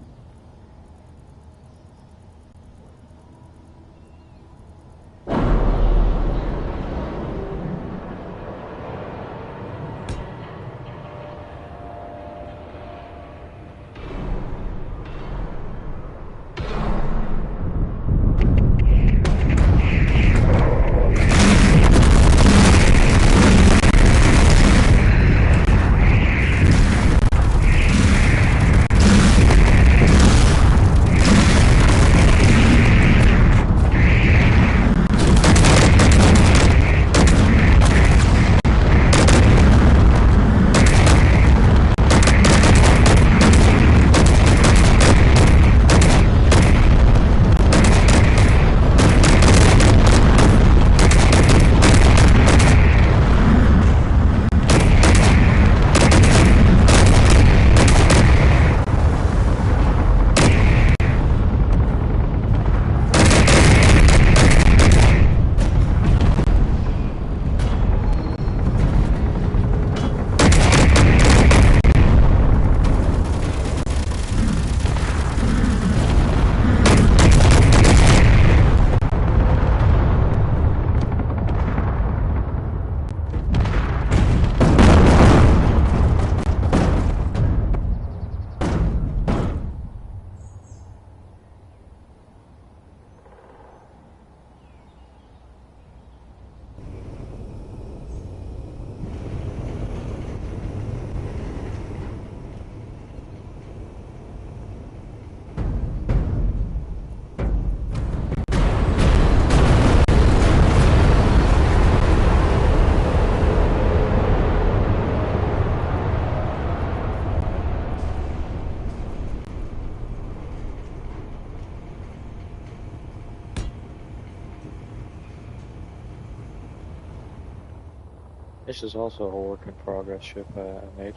Speaker 1: This is also a work in progress ship I made.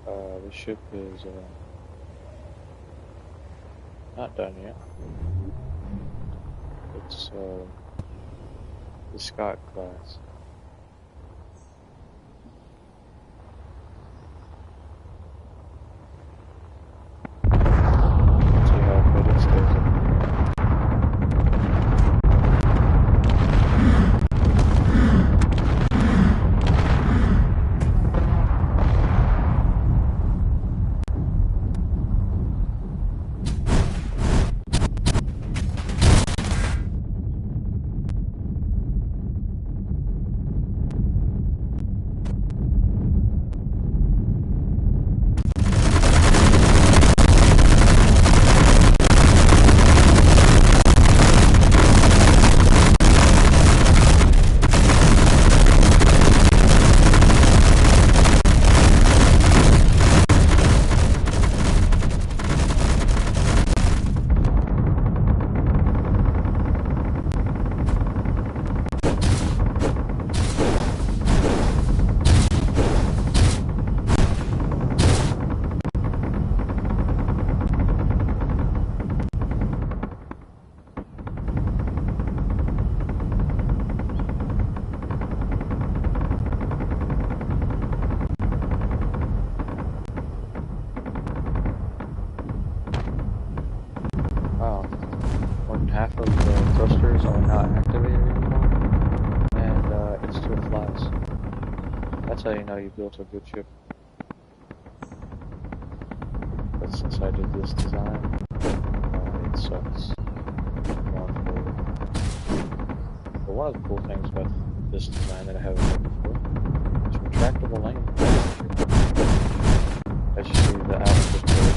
Speaker 1: The ship is not done yet. It's the Scott class. See how good it stays up. Half of the thrusters are not activated anymore, and it's to a flies. That's how you know you built a good ship. But since I did this design, it's so it's more forward. But one of the cool things about this design that I haven't done before is retractable lane. As you see, the outlet is